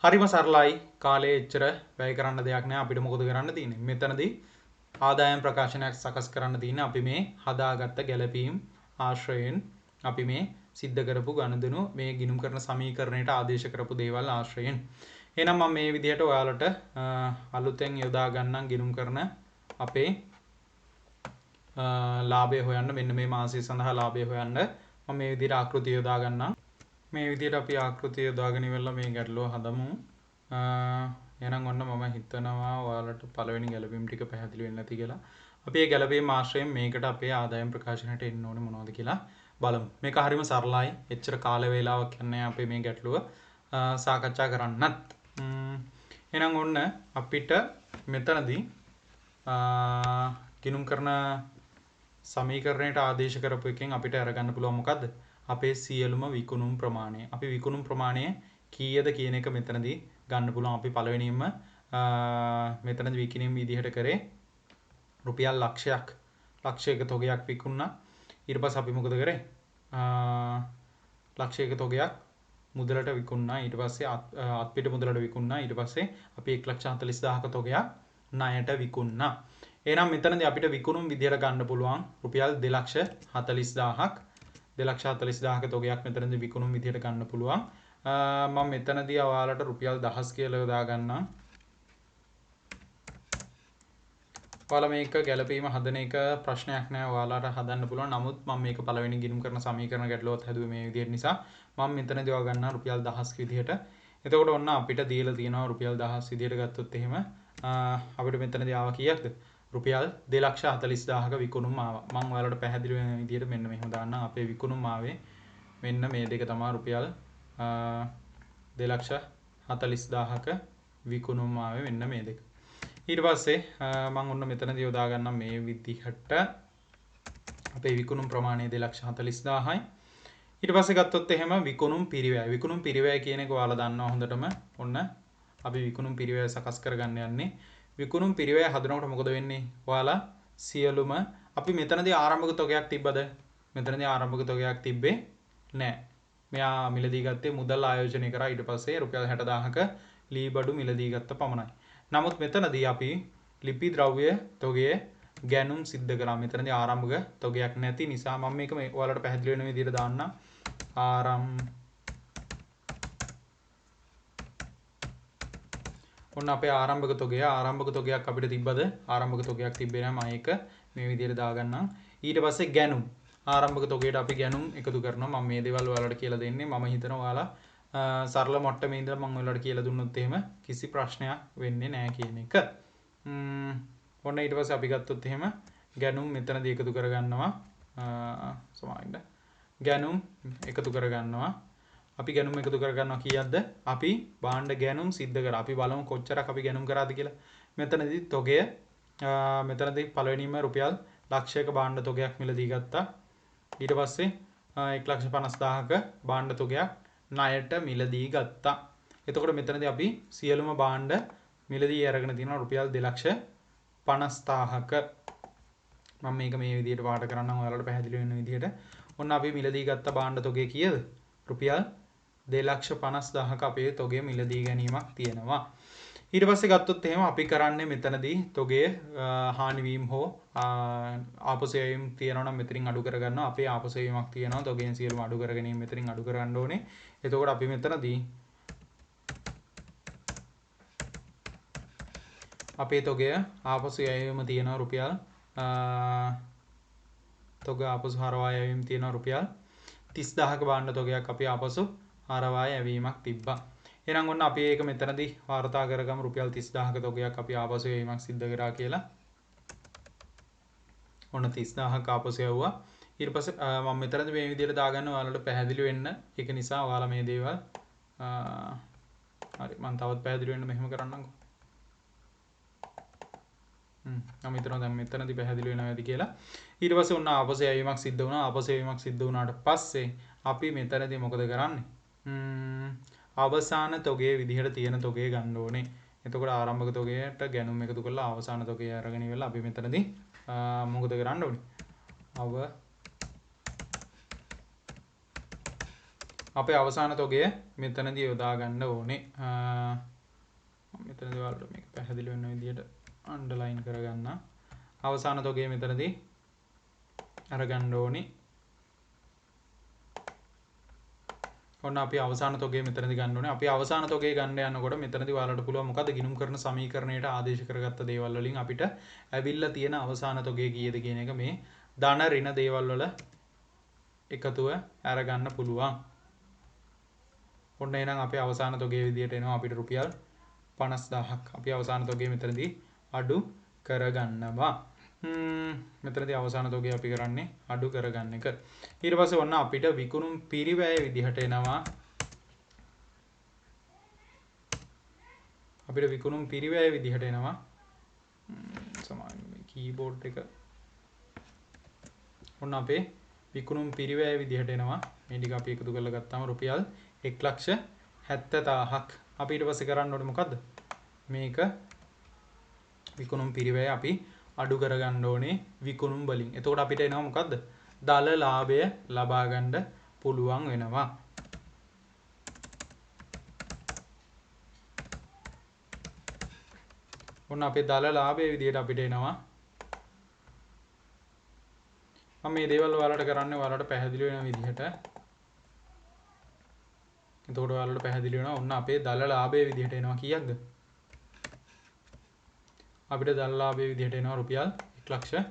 හරිම සරලයි. කාලේ එච්චර වැය කරන්න දෙයක් නැහැ. අපිට මොකද කරන්න තියෙන්නේ? මෙතනදී ආදායම් ප්‍රකාශනයක් සකස් කරන්න තියෙන්නේ අපි මේ හදාගත්ත ගැළපීම් ආශ්‍රයෙන් අපි මේ සිද්ධ කරපු ගණදෙනු මේ ගිණුම් කරන සමීකරණයට ආදේශ කරපු දේවල් ආශ්‍රයෙන්. එහෙනම් මම මේ විදිහට ඔයාලට අලුතෙන් යොදා ගන්නම් ගිණුම් කරන අපේ ලාභය හොයන්න. මෙන්න මේ මාසය සඳහා ලාභය හොයන්න මම මේ විදිහට ආකෘතිය යොදා ගන්නම්. මේ විදිහට අපි ආකෘතිය යොදාගෙන ඉවරලා මේ ගැටලුව හදමු. එහෙනම් ඔන්න මම හිතනවා ඔයාලට පළවෙනි ගැළපීම් ටික පැහැදිලි වෙන්නේ නැති කියලා. අපි මේ ගැළපීම් ආශ්‍රයෙන් මේකට අපේ ආදායම් ප්‍රකාශනයට එන්න ඕනේ මොනවද කියලා බලමු. මේක හරිම සරලයි. එච්චර කාල වේලාවක් යන්නේ අපේ මේ ගැටලුව සාකච්ඡා කරන්නත්. එහෙනම් ඔන්න අපිට මෙතනදී ගිණුම් කරන සමීකරණයට ආදේශ කරපු එකෙන් අපිට අරගන්න පුළුවන් මොකද්ද? අපේ සියලුම විකුණුම් ප්‍රමාණය. අපි විකුණුම් ප්‍රමාණය කීයද කියන එක මෙතනදී ගන්න පුළුවන්. අපි පළවෙනියෙන්ම මෙතනදී විකිණීම් විදිහට කරේ රුපියල් ලක්ෂයක තොගයක් විකුණා. ඊට පස්සේ අපි මොකද කරේ? ලක්ෂයක තොගයක් මුදලට විකුණා. ඊට පස්සේ අත්පිට මුදලට විකුණා. ඊට පස්සේ අපි 1,40,000ක තොගයක් ණයට විකුණා. එහෙනම් මෙතනදී අපිට විකුණුම් විදියට ගන්න පුළුවන් රුපියල් 2,40,000ක් 2,40,000ක තොගයක් මෙතනදී විකුණුම් විදියට ගන්න පුළුවන්. මම මෙතනදී ඔයාලට රුපියල් 1000 කියලා යොදා ගන්නම්. ඔයාලා මේක ගැළපීම හදන එක ප්‍රශ්නයක් නෑ. ඔයාලට හදන්න පුළුවන්. නමුත් මම මේක පළවෙනි ගිණුම් කරන සමීකරණ ගැටලුවත් හැදුවේ මේ විදිහට නිසා මම මෙතනදී ඔයා ගන්නවා රුපියල් 1000ක විදිහට. එතකොට ඔන්න අපිට දීලා තියෙනවා රුපියල් 1000 විදිහට ගත්තොත් එහෙම අපිට මෙතනදී ආවා කීයක්ද? රුපියල් 2,40,000ක විකුණුම් ආවා. මම ඔයාලට පැහැදිලි වෙන විදිහට මෙන්න මෙහෙම දාන්නම්. අපේ විකුණුම් ආවේ මෙන්න මේ දෙක තමයි රුපියල් 2,40,000ක විකුණුම් ආවේ මෙන්න මේ දෙක. ඊට පස්සේ මම ඔන්න මෙතනදී යොදා ගන්නම් මේ විදිහට අපේ විකුණුම් ප්‍රමාණය 2,40,000යි. ඊට පස්සේ ගත්තොත් එහෙම විකුණුම් පිරිවැය. විකුණුම් පිරිවැය කියන එක ඔයාලා දන්නවා හොඳටම. ඔන්න අපි විකුණුම් පිරිවැය සකස් කරගන්න යන්නේ. විකුණුම් පිරිවැය හදනකොට මොකද වෙන්නේ? ඔයාලා සියලුම අපි මෙතනදී ආරම්භක තොගයක් තිබ්බද? මෙතනදී ආරම්භක තොගයක් තිබ්බේ නැහැ. මෙයා මිලදී ගත්තේ මුදල් ආයෝජනය කරා. ඊට පස්සේ රුපියල් 60,000ක ලී බඩු මිලදී ගත්ත පමණයි. නමුත් මෙතනදී අපි ලිපි ද්‍රව්‍ය තොගය ගැනුම් සිද්ධ කරා. මෙතනදී ආරම්භක තොගයක් නැති නිසා මම මේක ඔයාලට පැහැදිලි වෙන විදිහට දාන්නම්. ඔන්න අපේ ආරම්භක තොගයක් අපිට තිබ්බද? ආරම්භක තොගයක් තිබ්බේ නැහැ. මම ඒක මේ විදිහට දාගන්නම්. ඊට පස්සේ ගැනුම්. ආරම්භක තොගයට අපි ගැනුම් එකතු කරනවා. මම මේ දේවල් ඔයාලට කියලා දෙන්නේ. මම හිතනවා ඔයාලා සරල මට්ටමේ ඉඳලා මම ඔයාලට කියලා දුන්නොත් එහෙම කිසි ප්‍රශ්නයක් වෙන්නේ නැහැ කියන එක. ඔන්න ඊට පස්සේ අපි ගත්තොත් එහෙම ගැනුම් මෙතනදී එකතු කරගන්නවා. සමාවෙන්න. ගැනුම් එකතු කරගන්නවා. අපි ගැනුම් එකතු කරගන්නවා කීයක්ද? අපි භාණ්ඩ ගැනුම් සිද්ධ කරා. අපි බලමු කොච්චරක් අපි ගැනුම් කරාද කියලා. මෙතනදී තොගය මෙතනදී පළවෙනිම රුපියල් ලක්ෂයක භාණ්ඩ තොගයක් මිලදී ගත්තා. ඊට පස්සේ 1,50,000ක භාණ්ඩ තොගයක් ණයට මිලදී ගත්තා. එතකොට මෙතනදී අපි සියලුම භාණ්ඩ මිලදී අරගෙන තියෙනවා රුපියල් 2,50,000ක. මම මේක මේ විදිහට පාට කරන්නම් ඔයාලට පැහැදිලි වෙන විදිහට. ඔන්න අපි මිලදී ගත්ත භාණ්ඩ තොගය කීයද? රුපියල් 2,50,000ක අපේ තොගය මිලදී ගැනීමක් තියෙනවා. ඊට පස්සේ ගත්තොත් එහෙම අපි කරන්නේ මෙතනදී තොගයේ හානි වීම හෝ ආපසු යැවීම තියෙනවා නම් මෙතනින් අඩු කරගන්නවා. අපේ ආපසු යැවීමක් තියෙනවා. තොගයෙන් සියලුම අඩු කර ගැනීම මෙතනින් අඩු කරගන්න ඕනේ. එතකොට අපි මෙතනදී අපේ තොගය ආපසු යැවීම තියෙනවා රුපියල් තොග ආපසු හරවා යැවීම තියෙනවා රුපියල් 30,000ක භාණ්ඩ තොගයක් අපි ආපසු හරවා යැවීමක් තිබ්බා. එහෙනම් ඔන්න අපි ඒක මෙතනදී වාර්තා කරගමු රුපියල් 30,000ක තොගයක් අපි ආපසු යැවීමක් සිද්ධ කරා කියලා. ඔන්න 30,000ක ආපසු යවුවා. ඊට පස්සේ මම මෙතනදී මේ විදිහට දාගන්න ඔයාලට පැහැදිලි වෙන්න. ඒක නිසා ඔයාලා මේ දේවල් හරි මම තවත් පැහැදිලි වෙන්න මෙහෙම කරන්නම්කෝ. මම හිතනවා දැන් මෙතනදී පැහැදිලි වෙනවා ඇති කියලා. ඊට පස්සේ ඔන්න ආපසු යැවීමක් සිද්ධ වුණා. ආපසු යැවීමක් සිද්ධ වුණාට පස්සේ අපි මෙතනදී මොකද කරන්නේ? අවසාන තොගයේ විදිහට තියෙන තොගය ගන්න ඕනේ. එතකොට ආරම්භක තොගයට ගැනුම් එකතු කරලා අවසාන තොගය අරගෙන ඉවරලා අපි මෙතනදී මොකද කරන්න ඕනේ? අපේ අවසාන තොගය මෙතනදී යොදා ගන්න ඕනේ. මම මෙතනදී ඔයාලට මේක පැහැදිලි වෙන විදිහට අන්ඩර්ලයින් කරගන්න. අවසාන තොගය මෙතනදී අරගන්න ඕනේ. ඔන්න අපි අවසාන තොගය මෙතනදී ගන්න ඕනේ. අපි අවසාන තොගය ගන්න යනකොට මෙතනදී ඔයාලට පුළුවන් මොකද ගිණුම් කරන සමීකරණයට ආදේශ කරගත්ත දේවල් වලින් අපිට ඇවිල්ලා තියෙන අවසාන තොගය කීයද කියන එක මේ ධන ඍණ දේවල් වල එකතුව අරගන්න පුළුවන්. ඔන්න එහෙනම් අපේ අවසාන තොගය විදියට එනවා අපිට රුපියල් 50,000ක්. අපි අවසාන තොගය මෙතනදී අඩු කරගන්නවා. මෙතනදී අවසාන තොගය අපි කරන්නේ අඩු කරගන්න එක. ඊට පස්සේ ඔන්න අපිට විකුණුම් පිරිවැය විදිහට එනවා. අපිට විකුණුම් පිරිවැය විදිහට එනවා. සමාන මේ කීබෝඩ් එක. ඔන්න අපේ විකුණුම් පිරිවැය විදිහට එනවා. මේ ටික අපි එකතු කරලා ගත්තාම රුපියල් 1,70,000ක්. අපි ඊට පස්සේ කරන්න ඕනේ මොකද්ද? මේක විකුණුම් පිරිවැය අපි අඩු කරගන්න ඕනේ විකුණුම් වලින්. එතකොට අපිට එනවා මොකද්ද? දල ලාභය ලබා ගන්න පුළුවන් වෙනවා. ඔන්න අපේ දල ලාභයේ විදිහට අපිට එනවා. මම මේ දේවල් ඔයාලට කරන්නේ ඔයාලට පැහැදිලි වෙන විදිහට. එතකොට ඔයාලට පැහැදිලි වෙනවා ඔන්න අපේ දල ලාභයේ විදිහට එනවා කීයක්ද? අපිට දල ලාභයේ විදිහට එනවා රුපියල් 1,00,000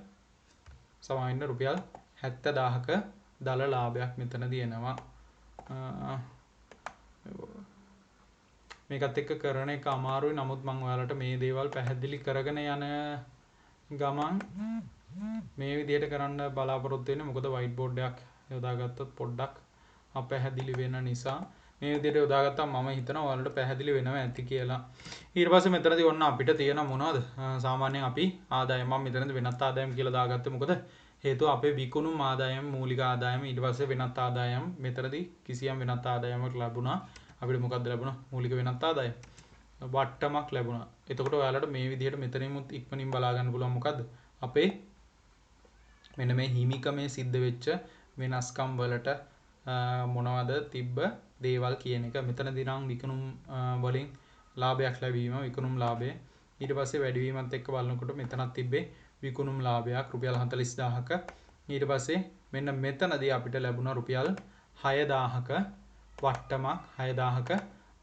සමාවෙන්න රුපියල් 70,000ක දල ලාභයක් මෙතනදී එනවා. මේකත් එක්ක කරන එක අමාරුයි. නමුත් මම ඔයාලට මේ දේවල් පැහැදිලි කරගෙන යන ගමන් මේ විදිහට කරන්න බලාපොරොත්තු වෙන්නේ. මොකද වයිට් බෝඩ් එකක් යොදාගත්තොත් පොඩ්ඩක් අපැහැදිලි වෙන නිසා මේ විදිහට යොදාගත්තාම මම හිතනවා ඔයාලට පැහැදිලි වෙනවා ඇති කියලා. ඊට පස්සේ මෙතනදී ඔන්න අපිට තියෙන මොනවද? සාමාන්‍යයෙන් අපි ආදායම මම මෙතනදී වෙනත් ආදායම් කියලා දාගත්තේ මොකද? හේතුව අපේ විකුණුම් ආදායම මූලික ආදායම ඊට පස්සේ වෙනත් ආදායම් මෙතනදී කිසියම් වෙනත් ආදායමක් ලැබුණා. අපිට මොකක්ද ලැබුණා? මූලික වෙනත් ආදායම. වට්ටමක් ලැබුණා. එතකොට ඔයාලට මේ විදිහට මෙතනින්මුත් ඉක්මනින් බලා ගන්න පුළුවන් මොකද්ද? අපේ මෙන්න මේ හිමිකමේ සිද්ධ වෙච්ච වෙනස්කම් වලට මොනවද තිබ්බ දේවල් කියන එක. මෙතනදී නම් විකුණුම් වලින් ලාභයක් ලැබීම විකුණුම් ලාභය. ඊට පස්සේ වැඩිවීමත් එක්ක බලනකොට මෙතනක් තිබ්බේ විකුණුම් ලාභයක් රුපියල් 40,000ක. ඊට පස්සේ මෙන්න මෙතනදී අපිට ලැබුණා රුපියල් 6,000ක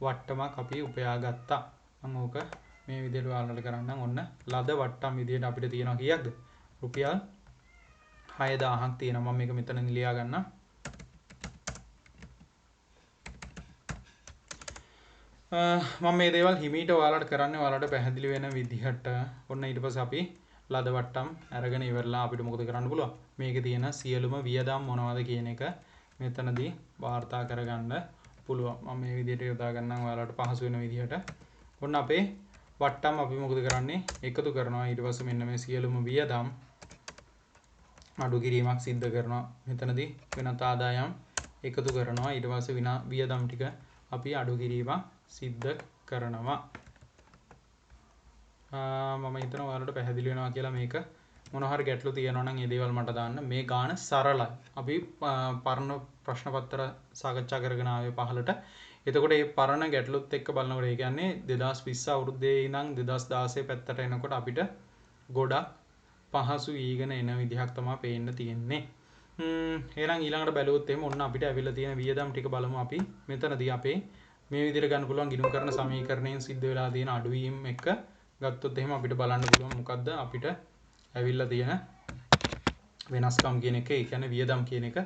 වට්ටමක් අපි උපයා ගත්තා. මම ඕක මේ විදිහට ඔයාලට කරන්න ඔන්න ලද වට්ටම් විදිහට අපිට තියෙනවා කීයක්ද? රුපියල් 6000ක් තියෙනවා. මම මේක මෙතන ලියා ගන්නම්. මම මේ දේවල් හිමීට ඔයාලට කරන්නේ ඔයාලට පැහැදිලි වෙන විදිහට. ඔන්න ඊට පස්සේ අපි ලද වට්ටම් අරගෙන ඉවරලා අපිට මොකද කරන්න පුළුවන්? මේකේ තියෙන සියලුම වියදම් මොනවද කියන එක මෙතනදී වාර්තා කරගන්න පුළුවන්. මම මේ විදිහට යොදා ගන්නම් ඔයාලට පහසු වෙන විදිහට. ඔන්න අපේ වට්ටම් අපි මොකද කරන්නේ? එකතු කරනවා. ඊට පස්සේ මෙන්න මේ සියලුම වියදම් අඩු කිරීමක් සිද්ධ කරනවා. මෙතනදී වෙනත් ආදායම් එකතු කරනවා. ඊට පස්සේ වියදම් ටික අපි අඩු කිරීමක් සිද්ධ කරනවා. මම හිතනවා ඔයාලට පැහැදිලි වෙනවා කියලා. මේක මොන හරි ගැටලු තියෙනවා නම් ඒ දේවල් මට දාන්න. මේ ගාන සරලයි. අපි පරණ ප්‍රශ්න පත්‍ර සාකච්ඡා කරගෙන ආවේ 15ට. එතකොට මේ පරණ ගැටලුත් එක්ක බලනකොට ඒ කියන්නේ 2020 අවුරුද්දේ ඉඳන් 2016 පැත්තට එනකොට අපිට ගොඩක් පහසු ඊගෙන එන විදිහක් තමයි පේන්න තියෙන්නේ. එහෙනම් ඊළඟට බැලුවොත් එහෙම ඔන්න අපිට ඇවිල්ලා තියෙන වියදම් ටික බලමු අපි. මෙතනදී අපේ මේ විදිහට ගන්න පුළුවන් ගිණුම් කරන සමීකරණයෙන් සිද්ධ වෙලා තියෙන අඩුවීම් එක ගත්තොත් එහෙම අපිට බලන්න පුළුවන් මොකද්ද අපිට ඇවිල්ලා තියෙන වෙනස්කම් කියන එක. ඒ කියන්නේ වියදම් කියන එක.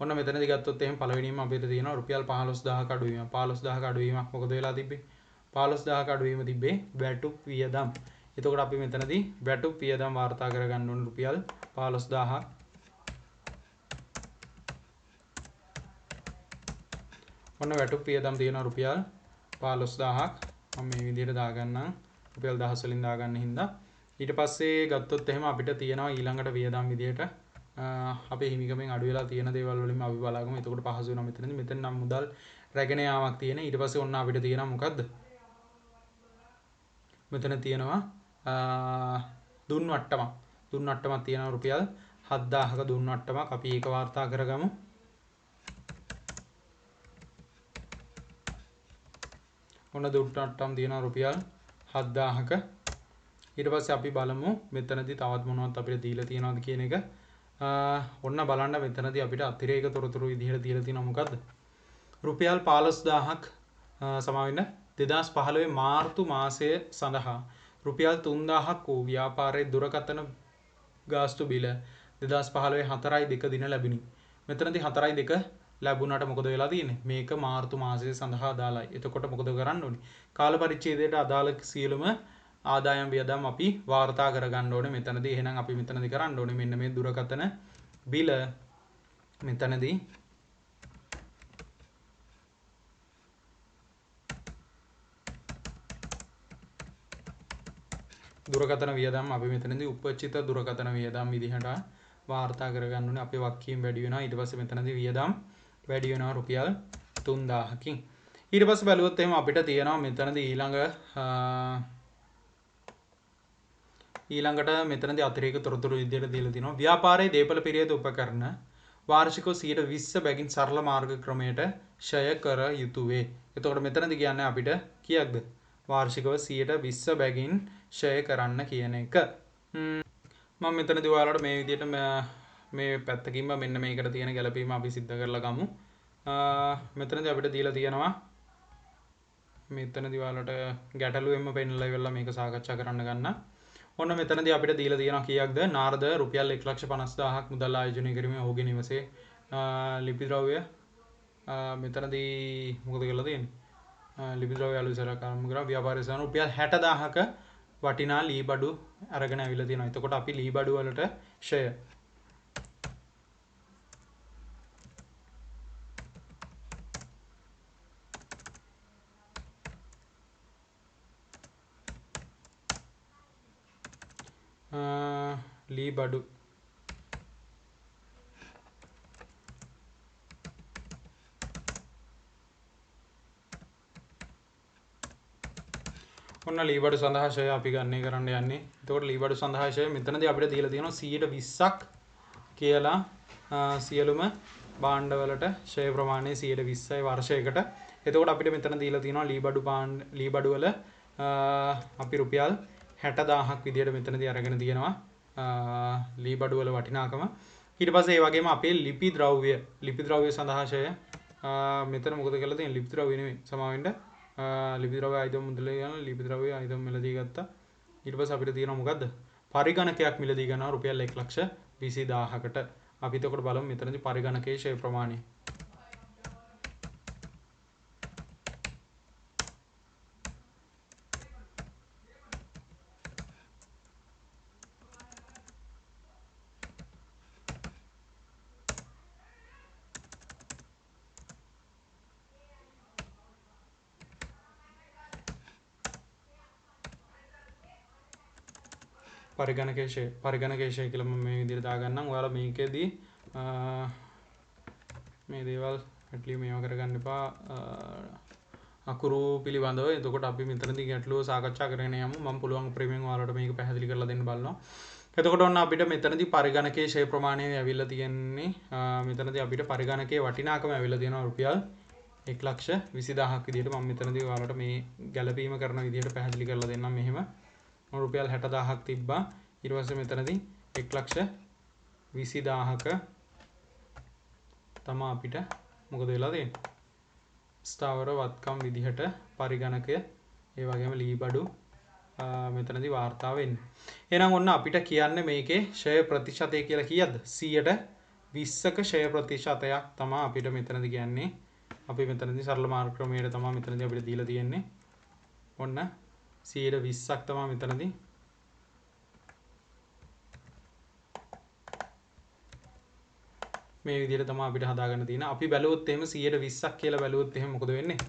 ඔන්න මෙතනදී ගත්තොත් එහෙම පළවෙනිම අපිට තියෙනවා රුපියල් 15000ක අඩුවීම. 15000ක අඩුවීමක් මොකද වෙලා තිබ්බේ? 15000ක අඩුවීම තිබ්බේ වැටුප් වියදම්. එතකොට අපි මෙතනදී වැටුප් වියදම් වාර්තා කරගන්න ඕන රුපියල් 15000ක්. ඔන්න වැටුප් වියදම් තියෙනවා රුපියල් 15000ක්. මම මේ විදිහට දාගන්නම්. රුපියල් 10 වලින් දාගන්න හින්දා. ඊට පස්සේ ගත්තොත් එහෙම අපිට තියෙනවා ඊළඟට වියදම් විදිහට අපේ හිමිකමෙන් අඩු වෙලා තියෙන දේවල් වලින් අපි බලාගමු. එතකොට පහසු වෙනවා මෙතනදී. මෙතන නම් මුදල් රැගෙන යාමක් තියෙන. ඊට පස්සේ ඔන්න අපිට තියෙනවා මොකද්ද? මෙතන තියෙනවා දුන් වට්ටමක්. දුන් වට්ටමක් තියෙනවා රුපියල් 7000ක දුන් වට්ටමක්. අපි ඒක වාර්තා කරගමු. ඔන්න දුන් වට්ටම් තියෙනවා රුපියල් 7000ක. ඊට පස්සේ අපි බලමු මෙතනදී තවත් මොනවද අපිට දීලා තියෙනවද කියන එක. ඔන්න බලන්න මෙතනදී අපිට අතිරේක තොරතුරු විදිහට දීලා තියෙනවා මොකද්ද? රුපියල් 15000ක් සමාවෙන්න 2015 මාර්තු මාසය සඳහා රුපියල් 3000ක් වූ ව්‍යාපාරයේ දුරකථන ගාස්තු බිල 2015 4/2 දින ලැබුණි. මෙතනදී 4/2 ලැබුණාට මොකද වෙලා තියෙන්නේ? මේක මාර්තු මාසය සඳහා අදාළයි. එතකොට මොකද කරන්න ඕනේ? කාල පරිච්ඡේදයට අදාළ සියලුම ආදායම් වියදම් අපි වාර්තා කරගන්න ඕනේ මෙතනදී. එහෙනම් අපි මෙතනදී කරන්න ඕනේ මෙන්න මේ දුරකථන බිල මෙතනදී දුරකථන වියදම් අපි මෙතනදී උපචිත දුරකථන වියදම් විදිහට වාර්තා කරගන්න ඕනේ. අපේ වක්කීම් වැඩි වෙනවා. ඊට පස්සේ මෙතනදී වියදම් වැඩි වෙනවා රුපියල් 3000කින්. ඊට පස්සේ බලුවොත් එහෙම අපිට තියෙනවා මෙතනදී ඊළඟට මෙතනදී අතිරේක තොරතුරු විදිහට දීලා තිනවා. ව්‍යාපාරයේ දේපල පිරියද උපකරණ වාර්ෂිකව 120 බැගින් සරල මාර්ග ක්‍රමයට ෂය කර යුතුය වේ. එතකොට මෙතනදී කියන්නේ අපිට කීයක්ද? වාර්ෂිකව 120 බැගින් ෂය කරන්න කියන එක. මම මෙතනදී ඔයාලට මේ විදිහට මේ පැත්තකින්ම මෙන්න මේකට තියෙන ගැළපීම අපි සිද්ධ කරලා ගමු. මෙතනදී අපිට දීලා තියෙනවා මෙතනදී ඔයාලට ගැටලුවෙන්ම පෙන්නලා ඉවරලා මේක සාකච්ඡා කරන්න ගන්න. ඔන්න මෙතනදී අපිට දීලා තියෙනවා කීයක්ද? නාරද රුපියල් 1,50,000ක් මුදල් ආයෝජනය කිරීමේ ඔහුගේ නිවසේ ලිපි ද්‍රව්‍ය මෙතනදී මොකද කරලා තියෙන්නේ? ලිපි ද්‍රව්‍ය අලුතෙන් කරමු කරා ව්‍යාපාරය සන රුපියල් 60000ක වටිනා ලී බඩු අරගෙන අවිලා තියෙනවා. එතකොට අපි ලී බඩු වලට ෂය ලී බඩු ඔන්න ලී බඩු සඳහා ෂය අපි ගන්නේ කරන්න යන්නේ. එතකොට ලී බඩු සඳහා ෂය මෙතනදී අපිට දීලා තියෙනවා 120ක් කියලා සියලුම භාණ්ඩවලට ෂය ප්‍රමාණය 120යි වර්ෂයකට. එතකොට අපිට මෙතන දීලා තියෙනවා ලී බඩු වල අපි රුපියල් 60000ක් විදියට මෙතනදී අරගෙන තියෙනවා ලී බඩු වල වටිනාකම. ඊට පස්සේ ඒ වගේම අපේ ලිපි ද්‍රව්‍ය සඳහා ෂය මෙතන මොකද කරලා තියෙන්නේ? ලිපි ද්‍රව්‍ය නෙමෙයි සමාවෙන්න ලිපි ද්‍රව්‍ය ආයතන මුදල ගන්න ලිපි ද්‍රව්‍ය ආයතන මිලදී ගත්තා. ඊට පස්සේ අපිට තියෙනවා මොකද්ද? පරිගණකයක් මිලදී ගන්නවා රුපියල් 1,20,000කට. අපි එතකොට බලමු මෙතනදී පරිගණකයේ ෂෙයා ප්‍රමාණය. පරිගණකයේ ෂෙයා කියලා මම මේ විදිහට දාගන්නම්. ඔයාලා මේකෙදී මේ දේවල් ඇටලි මේවා කරගන්න එපා. අකුරු පිළිබඳව. එතකොට අපි මෙතනදී ගැටලුව සාකච්ඡා කරගෙන යමු. මම පුළුවන් ප්‍රේමයෙන් ඔයාලට මේක පැහැදිලි කරලා දෙන්න බලනවා. එතකොට ඔන්න අපිට මෙතනදී පරිගණකයේ ෂෙයා ප්‍රමාණය ඇවිල්ලා තියෙන්නේ. මෙතනදී අපිට පරිගණකයේ වටිනාකම ඇවිල්ලා තියෙනවා රුපියල් 1,20,000ක් විදිහට. මම මෙතනදී ඔයාලට මේ ගැළපීම කරන විදිහට පැහැදිලි කරලා දෙන්නම්. මෙහෙම රුපියල් 60,000ක් තිබ්බා. ඊට පස්සේ මෙතනදී 1,20,000ක තමයි අපිට මොකද වෙලා තියෙන්නේ? ස්ථාවර වත්කම් විදිහට පරිගණකය ඒ වගේම ලී බඩු මෙතනදී වාර්තා වෙන්නේ. එහෙනම් ඔන්න අපිට කියන්නේ මේකේ ෂෙයා ප්‍රතිශතය කියලා කීයද? 120ක ෂෙයා ප්‍රතිශතයක් තමයි අපිට මෙතනදී කියන්නේ. අපි මෙතනදී සරල මාර්ග ක්‍රමයට තමයි මෙතනදී අපිට දීලා තියෙන්නේ. ඔන්න 120ක් තමයි මෙතනදී මේ විදිහට තමයි අපිට හදාගන්න තියෙන. අපි බැලුවොත් එහෙම 120ක් කියලා බැලුවොත් එහෙම මොකද වෙන්නේ?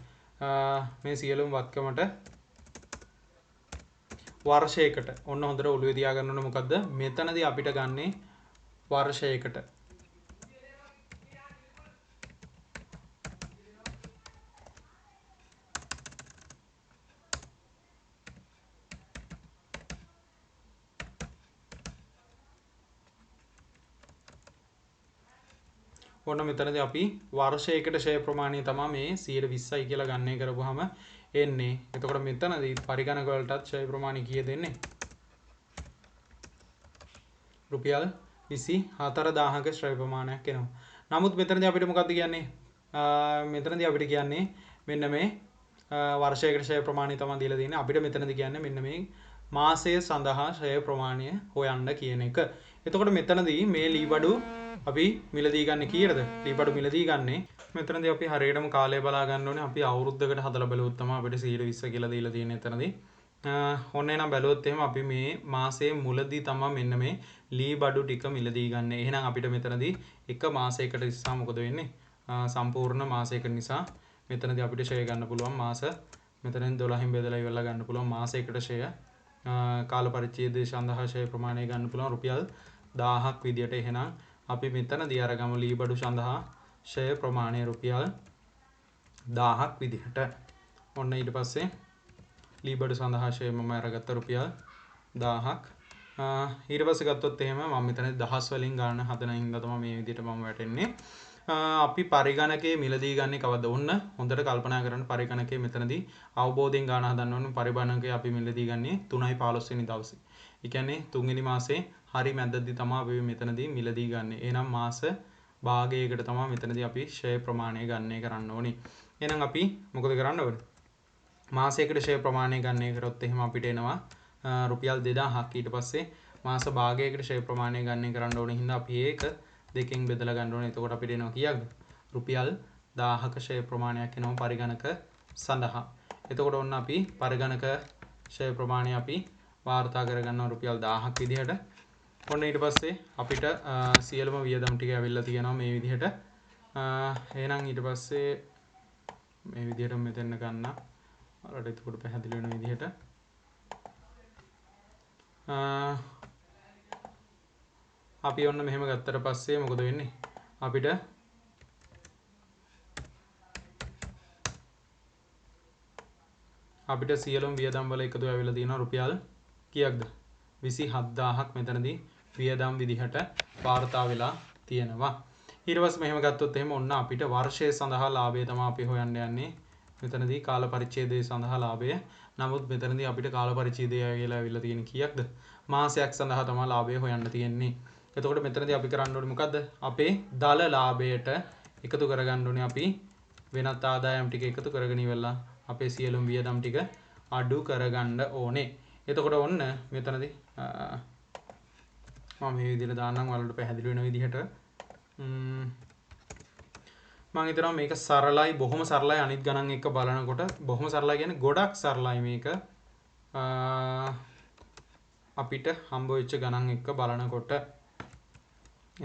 මේ සියලුම වත්කමට වර්ෂයකට ඔන්න හොඳට ඔළුවේ තියාගන්න ඕනේ මොකද්ද? මෙතනදී අපිට ගන්නෙ වර්ෂයකට. ඔන්න මෙතනදී අපි වර්ෂයකට ෂෙයා ප්‍රමාණය තමයි මේ 120යි කියලා ගණනය කරපුවාම එන්නේ. එතකොට මෙතනදී පරිගණක වලටත් ෂෙයා ප්‍රමාණය කීයද එන්නේ? රුපියල් 24,000ක ෂෙයා ප්‍රමාණයක් එනවා. නමුත් මෙතනදී අපිට මොකද්ද කියන්නේ? මෙතනදී අපිට කියන්නේ මෙන්න මේ වර්ෂයකට ෂෙයා ප්‍රමාණය තමයි දීලා තියෙන්නේ. අපිට මෙතනදී කියන්නේ මෙන්න මේ මාසය සඳහා ෂෙයා ප්‍රමාණය හොයන්න කියන එක. එතකොට මෙතනදී මේ ලී බඩු අපි මිලදී ගන්න කීයටද? ලී බඩු මිලදී ගන්නේ මෙතනදී අපි හරියටම කාලය බලා ගන්න ඕනේ. අපි අවුරුද්දකට හදලා බලුවොත් තමයි අපිට 120 කියලා දීලා තියෙන්නේ එතනදී. ඔන්න එනම් බැලුවොත් එහෙම අපි මේ මාසයේ මුලදී තමයි මෙන්න මේ ලී බඩු ටික මිලදී ගන්න. එහෙනම් අපිට මෙතනදී එක මාසයකට ඉස්සා මොකද වෙන්නේ? සම්පූර්ණ මාසයක නිසා මෙතනදී අපිට ෂෙයා ගන්න පුළුවන් මාස මෙතනින් 12න් බෙදලා ඉවරලා ගන්න පුළුවන් මාසයකට ෂෙයා කාල පරිච්ඡේදය සඳහා ෂෙයා ප්‍රමාණය ගන්න පුළුවන් රුපියල් 1000ක් විදියට. එහෙනම් අපි මෙතනදී අරගමු ලී බඩු සඳහා ෂෙයා ප්‍රමාණය රුපියල් 1000ක් විදිහට. ඔන්න ඊට පස්සේ ලී බඩු සඳහා ෂෙයා මම අරගත්ත රුපියල් 1000ක්. ඊට පස්සේ ගත්තොත් එහෙම මම මෙතනදී දහස් වලින් ගන්න හදන හින්දා තමයි මේ විදිහට මම වැටෙන්නේ. අපි පරිගණකයේ මිලදී ගන්නේ කවද්ද? ඔන්න හොඳට කල්පනා කරන්න. පරිගණකයේ මෙතනදී අවබෝධයෙන් ගන්න හදන්න ඕනේ. පරිගණකයේ අපි මිලදී ගන්නේ 3/15 වෙනි දවසේ. ඒ කියන්නේ 3 වෙනි මාසේ හරි මැදදී තමයි අපි මෙතනදී මිලදී ගන්න. එහෙනම් මාස භාගයකට තමයි මෙතනදී අපි ෂෙයා ප්‍රමාණය ගණනය කරන්න ඕනේ. එහෙනම් අපි මොකද කරන්න ඕනේ? මාසයකට ෂෙයා ප්‍රමාණය ගණනය කරොත් එහෙම අපිට එනවා රුපියල් 2000ක්. ඊට පස්සේ මාස භාගයකට ෂෙයා ප්‍රමාණය ගණනය කරන්න ඕනේ හින්දා අපි ඒක දෙකෙන් බෙදලා ගන්න ඕනේ. එතකොට අපිට එනවා කීයක්ද? රුපියල් 1000ක ෂෙයා ප්‍රමාණයක් එනවා පරිගණක සඳහා. එතකොට ඔන්න අපි පරිගණක ෂෙයා ප්‍රමාණය අපි වාර්තා කරගන්නවා රුපියල් 1000ක් විදිහට. ඔන්න ඊට පස්සේ අපිට සියලුම වියදම් ටික ඇවිල්ලා තියෙනවා මේ විදිහට. එහෙනම් ඊට පස්සේ මේ විදිහට මෙතන ගන්න. ඔයාලට එතකොට පැහැදිලි වෙන විදිහට අපි ඔන්න මෙහෙම ගත්තට පස්සේ මොකද වෙන්නේ? අපිට සියලුම වියදම් වල එකතු වෙලා තියෙනවා රුපියල් කීයක්ද? 27000ක් මෙතනදී වියදම් විදිහට වාර්තා වෙලා තියෙනවා. ඊට පස්සේ මෙහෙම ගත්තොත් එහෙම ඔන්න අපිට වර්ෂය සඳහා ලාභය තමයි අපි හොයන්න යන්නේ. මෙතනදී කාල පරිච්ඡේදය සඳහා ලාභය. නමුත් මෙතනදී අපිට කාල පරිච්ඡේදය කියලා අවිල්ලා තියෙන කීයක්ද? මාසයක් සඳහා තමයි ලාභය හොයන්න තියෙන්නේ. එතකොට මෙතනදී අපි කරන්න ඕනේ මොකද්ද? අපේ දල ලාභයට එකතු කරගන්න ඕනේ අපි වෙනත් ආදායම් ටික එකතු කරගෙන ඉවරලා අපේ සියලුම වියදම් ටික අඩු කරගන්න ඕනේ. එතකොට ඔන්න මෙතනදී මම මේ විදිහට දාන්නම් ඔයාලට පැහැදිලි වෙන විදිහට. මම හිතනවා මේක සරලයි, බොහොම සරලයි අනිත් ගණන් එක්ක බලනකොට. බොහොම සරලයි කියන්නේ ගොඩක් සරලයි මේක. අපිට හම්බ වෙච්ච ගණන් එක්ක බලනකොට.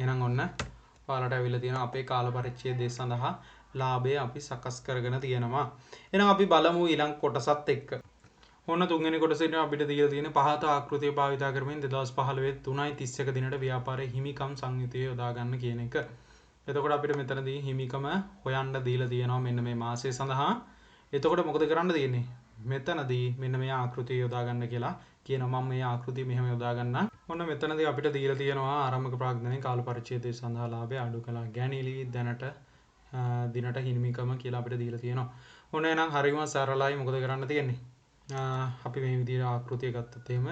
එහෙනම් ඔන්න ඔයාලට ඇවිල්ලා තියෙනවා අපේ කාල පරිච්ඡේදය සඳහා ලාභය අපි සකස් කරගෙන තියෙනවා. එහෙනම් අපි බලමු ඊළඟ කොටසත් එක්ක. ඔන්න තුන්වෙනි කොටසේදී අපිට දීලා තියෙන පහත ආකෘතිය භාවිත කරමින් 2015 3.31 දිනට ව්‍යාපාරයේ හිමිකම් සංයුතිය යොදා ගන්න කියන එක. එතකොට අපිට මෙතනදී හිමිකම හොයන්න දීලා තියෙනවා මෙන්න මේ මාසය සඳහා. එතකොට මොකද කරන්න තියෙන්නේ? මෙතනදී මෙන්න මේ ආකෘතිය යොදා ගන්න කියලා කියනවා. මම මේ ආකෘතිය මෙහෙම යොදා ගන්නම්. ඔන්න මෙතනදී අපිට දීලා තියෙනවා ආරම්භක ප්‍රාග්ධනයේ කාල පරිච්ඡේදය සඳහා ලාභය අඩු කළා. ගැනීලි දැනට දිනට හිමිකම කියලා අපිට දීලා තියෙනවා. ඔන්න එහෙනම් හරියම සරලයි. මොකද කරන්න තියෙන්නේ? අපි මේ විදිහට ආකෘතිය ගත්තත් එහෙම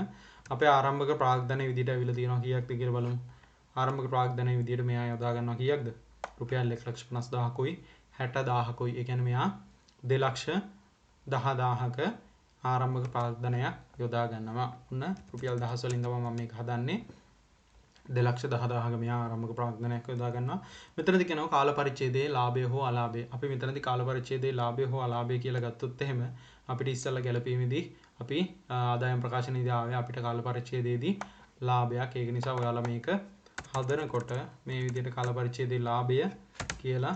අපේ ආරම්භක ප්‍රාග්ධනයේ විදිහට ඇවිල්ලා තියෙනවා කීයක්ද කියලා බලමු. ආරම්භක ප්‍රාග්ධනයේ විදිහට මෙයා යොදා ගන්නවා කීයක්ද? රුපියල් 1,50,000කුයි 60,000කුයි. ඒ කියන්නේ මෙයා 2,10,000ක ආරම්භක ප්‍රාග්ධනයක් යොදා ගන්නවා. ඔන්න රුපියල් 10 වලින් තමයි මම මේක හදන්නේ. 2,10,000ක මෙයා ආරම්භක ප්‍රාග්ධනයක් යොදා ගන්නවා. මෙතනදී කියනවා කාල පරිච්ඡේදයේ ලාභය හෝ අලාභය. අපි මෙතනදී කාල පරිච්ඡේදයේ ලාභය හෝ අලාභය කියලා ගත්තොත් එහෙම අපිට ඉස්සෙල්ලා ගැලපීමේදී අපි ආදායම් ප්‍රකාශනයේදී ආවේ අපිට කාල පරිච්ඡේදයේදී ලාභයක්. ඒක නිසා ඔයාලා මේක හදනකොට මේ විදිහට කාල පරිච්ඡේදයේ ලාභය කියලා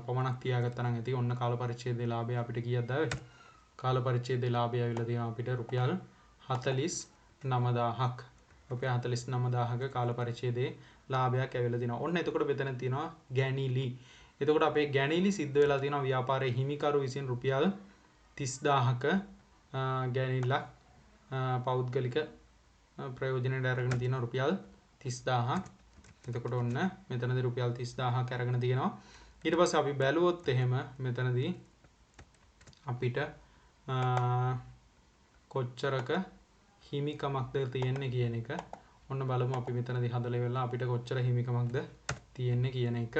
පමණක් තියාගත්තා නම් ඇති. ඔන්න කාල පරිච්ඡේදයේ ලාභය අපිට කීයක්ද ආවේ? කාල පරිච්ඡේදයේ ලාභය ඇවිල්ලා තියෙනවා අපිට රුපියල් 49,000ක්. රුපියල් 49,000ක කාල පරිච්ඡේදයේ ලාභයක් ඇවිල්ලා තිනවා. ඔන්න එතකොට මෙතන තියෙනවා ගැනීලි. එතකොට අපේ ගැනීලි සිද්ධ වෙලා තියෙනවා ව්‍යාපාරයේ හිමිකරු විසින් රුපියල් 30,000ක ගැනීමක් පෞද්ගලික ප්‍රයෝජනයට අරගෙන තියෙනවා රුපියල් 30,000ක්. එතකොට ඔන්න මෙතනදී රුපියල් 30,000ක් අරගෙන තියෙනවා. ඊට පස්සේ අපි බැලුවොත් එහෙම මෙතනදී අපිට කොච්චරක හිමිකමක්ද තියෙන්නේ කියන එක. ඔන්න බලමු අපි මෙතනදී හදලා ඉවරලා අපිට කොච්චර හිමිකමක්ද තියෙන්නේ කියන එක.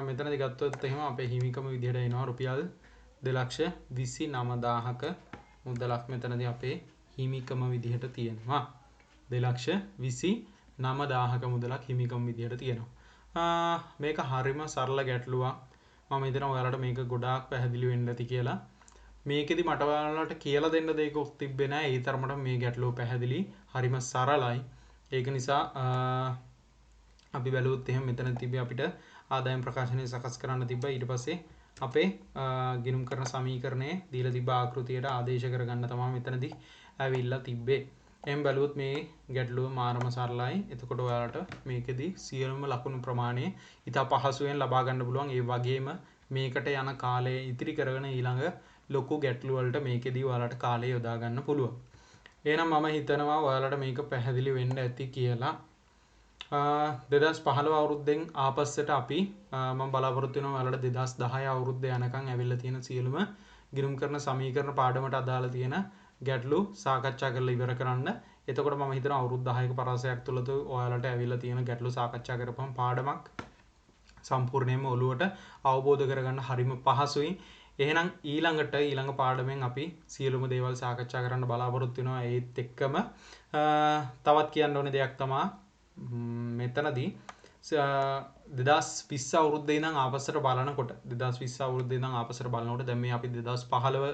මෙතනදී ගත්තොත් එහෙම අපේ හිමිකම විදිහට එනවා රුපියල් 2,29,000ක මුදලක් මෙතනදී අපේ හිමිකම විදිහට තියෙනවා. 2,29,000ක මුදලක් හිමිකම විදිහට තියෙනවා. මේක හරිම සරල ගැටලුවක්. මම හිතනවා ඔයාලට මේක ගොඩාක් පැහැදිලි වෙන්න ඇති කියලා. මේකෙදි මට ඔයාලට කියලා දෙන්න දෙයක් තිබ්බේ නැහැ. ඒ තරමට මේ ගැටලුව පැහැදිලි, හරිම සරලයි. ඒක නිසා අපි බැලුවොත් එහෙම මෙතන තිබ්බේ අපිට ආදායම් ප්‍රකාශනය සකස් කරන්න තිබ්බා. ඊට පස්සේ අපේ ගිණුම් කරන සමීකරණයේ දීලා තිබ්බ ආකෘතියට ආදේශ කරගන්න තමයි මෙතනදී ඇවිල්ලා තිබ්බේ. එහෙන් බැලුවොත් මේ ගැටලුව මාරම සරලයි. එතකොට ඔයාලට මේකෙදි සියලුම ලකුණු ප්‍රමාණය ඉතා පහසුවෙන් ලබා ගන්න පුළුවන්. ඒ වගේම මේකට යන කාලය ඉතිරි කරගෙන ඊළඟ ලොකු ගැටලු වලට මේකෙදී ඔයාලට කාලය යොදා ගන්න පුළුවන්. එහෙනම් මම හිතනවා ඔයාලට මේක පැහැදිලි වෙන්න ඇති කියලා. 2015 අවුරුද්දෙන් ආපස්සට අපි මම බලාපොරොත්තු වෙනවා ඔයාලට 2010 අවුරුද්ද යනකම් ඇවිල්ලා තියෙන සියලුම ගිණුම් කරන සමීකරණ පාඩමට අදාළ තියෙන ගැටලු සාකච්ඡා කරලා ඉවර කරන්න. එතකොට මම හිතනවා අවුරුදු 10ක පරාසයක් තුලද ඔයාලට ඇවිල්ලා තියෙන ගැටලු සාකච්ඡා කරපම් පාඩමක් සම්පූර්ණයෙන්ම ඔළුවට අවබෝධ කරගන්න හරිම පහසුයි. එහෙනම් ඊළඟ පාඩමෙන් අපි සියලුම දේවල් සාකච්ඡා කරන්න බලාපොරොත්තු වෙනවා. ඒත් එක්කම තවත් කියන්න ඕනේ දෙයක් තමයි මෙතනදී 2020 අවුරුද්දේ ඉඳන් ආපස්සට බලනකොට 2020 අවුරුද්දේ ඉඳන් ආපස්සට බලනකොට දැන් මේ අපි 2015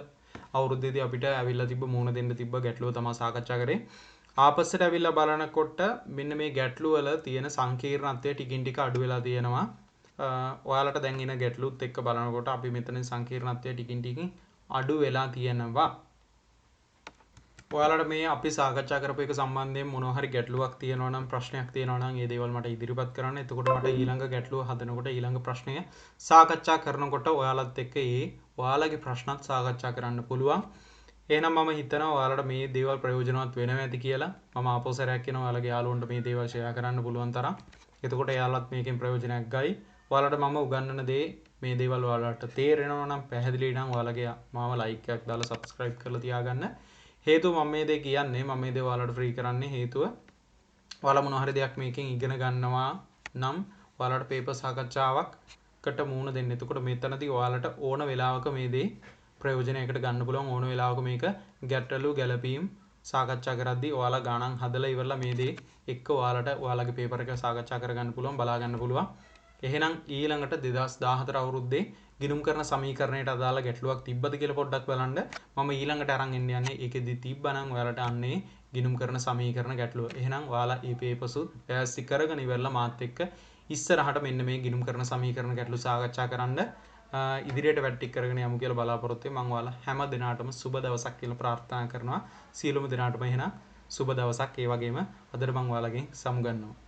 අවුරුද්දේදී අපිට ඇවිල්ලා තිබ්බ මුණ දෙන්න තිබ්බ ගැටලුව තමයි සාකච්ඡා කරේ. ආපස්සට ඇවිල්ලා බලනකොට මෙන්න මේ ගැටලුව වල තියෙන සංකීර්ණත්වය ටිකින් ටික අඩු වෙලා තියෙනවා. ඔයාලට දැන් එන ගැටලුත් එක්ක බලනකොට අපි මෙතන සංකීර්ණත්වය ටිකින් ටිකින් අඩු වෙලා තියෙනවා. ඔයාලට මේ අපි සාකච්ඡා කරපු එක සම්බන්ධයෙන් මොනවා හරි ගැටලුවක් තියෙනවා නම් ප්‍රශ්නයක් තියෙනවා නම් ඒ දේවල් මට ඉදිරිපත් කරන්න. එතකොට මට ඊළඟ ගැටලුව හදනකොට ඊළඟ ප්‍රශ්නය සාකච්ඡා කරනකොට ඔයාලත් එක්ක ඔයාලගේ ප්‍රශ්නත් සාකච්ඡා කරන්න පුළුවන්. එහෙනම් මම හිතනවා ඔයාලට මේ දේවල් ප්‍රයෝජනවත් වෙනවා ඇති කියලා. මම ආපහු සැරයක් කියනවා ඔයාලගේ යාළුවන්ට මේ දේවල් ෂෙයා කරන්න පුළුවන් තරම්. එතකොට එයාලත් මේකෙන් ප්‍රයෝජනයක් ගයි. ඔයාලට මම උගන්වන දේ මේ දේවල් ඔයාලට තේරෙනවා නම් පැහැදිලි නම් ඔයාලගේ මාව ලයික් එකක් දාලා subscribe කරලා තියාගන්න. හේතුව මම මේ දේ කියන්නේ මම මේ දේ ඔයාලට ෆ්‍රී කරන්නේ හේතුව ඔයාලා මොන හරි දෙයක් මේකෙන් ඉගෙන ගන්නවා නම් ඔයාලට පේපර් සාකච්ඡාවක්කට මුහුණ දෙන්න. එතකොට මෙතනදී ඔයාලට ඕන වෙලාවක මේ දේ ප්‍රයෝජනයකට ගන්න පුළුවන් ඕන වෙලාවක මේක ගැටලු ගැලපීම් සාකච්ඡා කරද්දී ඔයාලා ගණන් හදලා ඉවරලා මේ දේ එක්ක ඔයාලගේ පේපර් එක සාකච්ඡා කරගන්න පුළුවන් බලා ගන්න පුළුවන්. එහෙනම් ඊළඟට 2014 අවුරුද්දේ ගිණුම් කරන සමීකරණයට අදාළ ගැටලුවක් තිබ්බද කියලා පොඩ්ඩක් බලන්න. මම ඊළඟට අරන් එන්න යන්නේ ඒකෙදි තිබ්බනම් ඔයාලට අන්නේ ගිණුම් කරන සමීකරණ ගැටලුව. එහෙනම් ඔයාලා මේ පේපර්සුත් පැහැදිලි කරගෙන ඉවරලා මාත් එක්ක ඉස්සරහට මෙන්න මේ ගිණුම් කරන සමීකරණ ගැටලු සාකච්ඡා කරන්න ඉදිරියට වැට්ටික් කරගෙන යමු කියලා බලාපොරොත්තු වෙමි. මම ඔයාලා හැම දිනාටම සුබ දවසක් කියලා ප්‍රාර්ථනා කරනවා. සියලුම දිනාටම එහෙනම් සුබ දවසක්. ඒ වගේම අදට මම ඔයාලගෙන් සමුගන්නවා.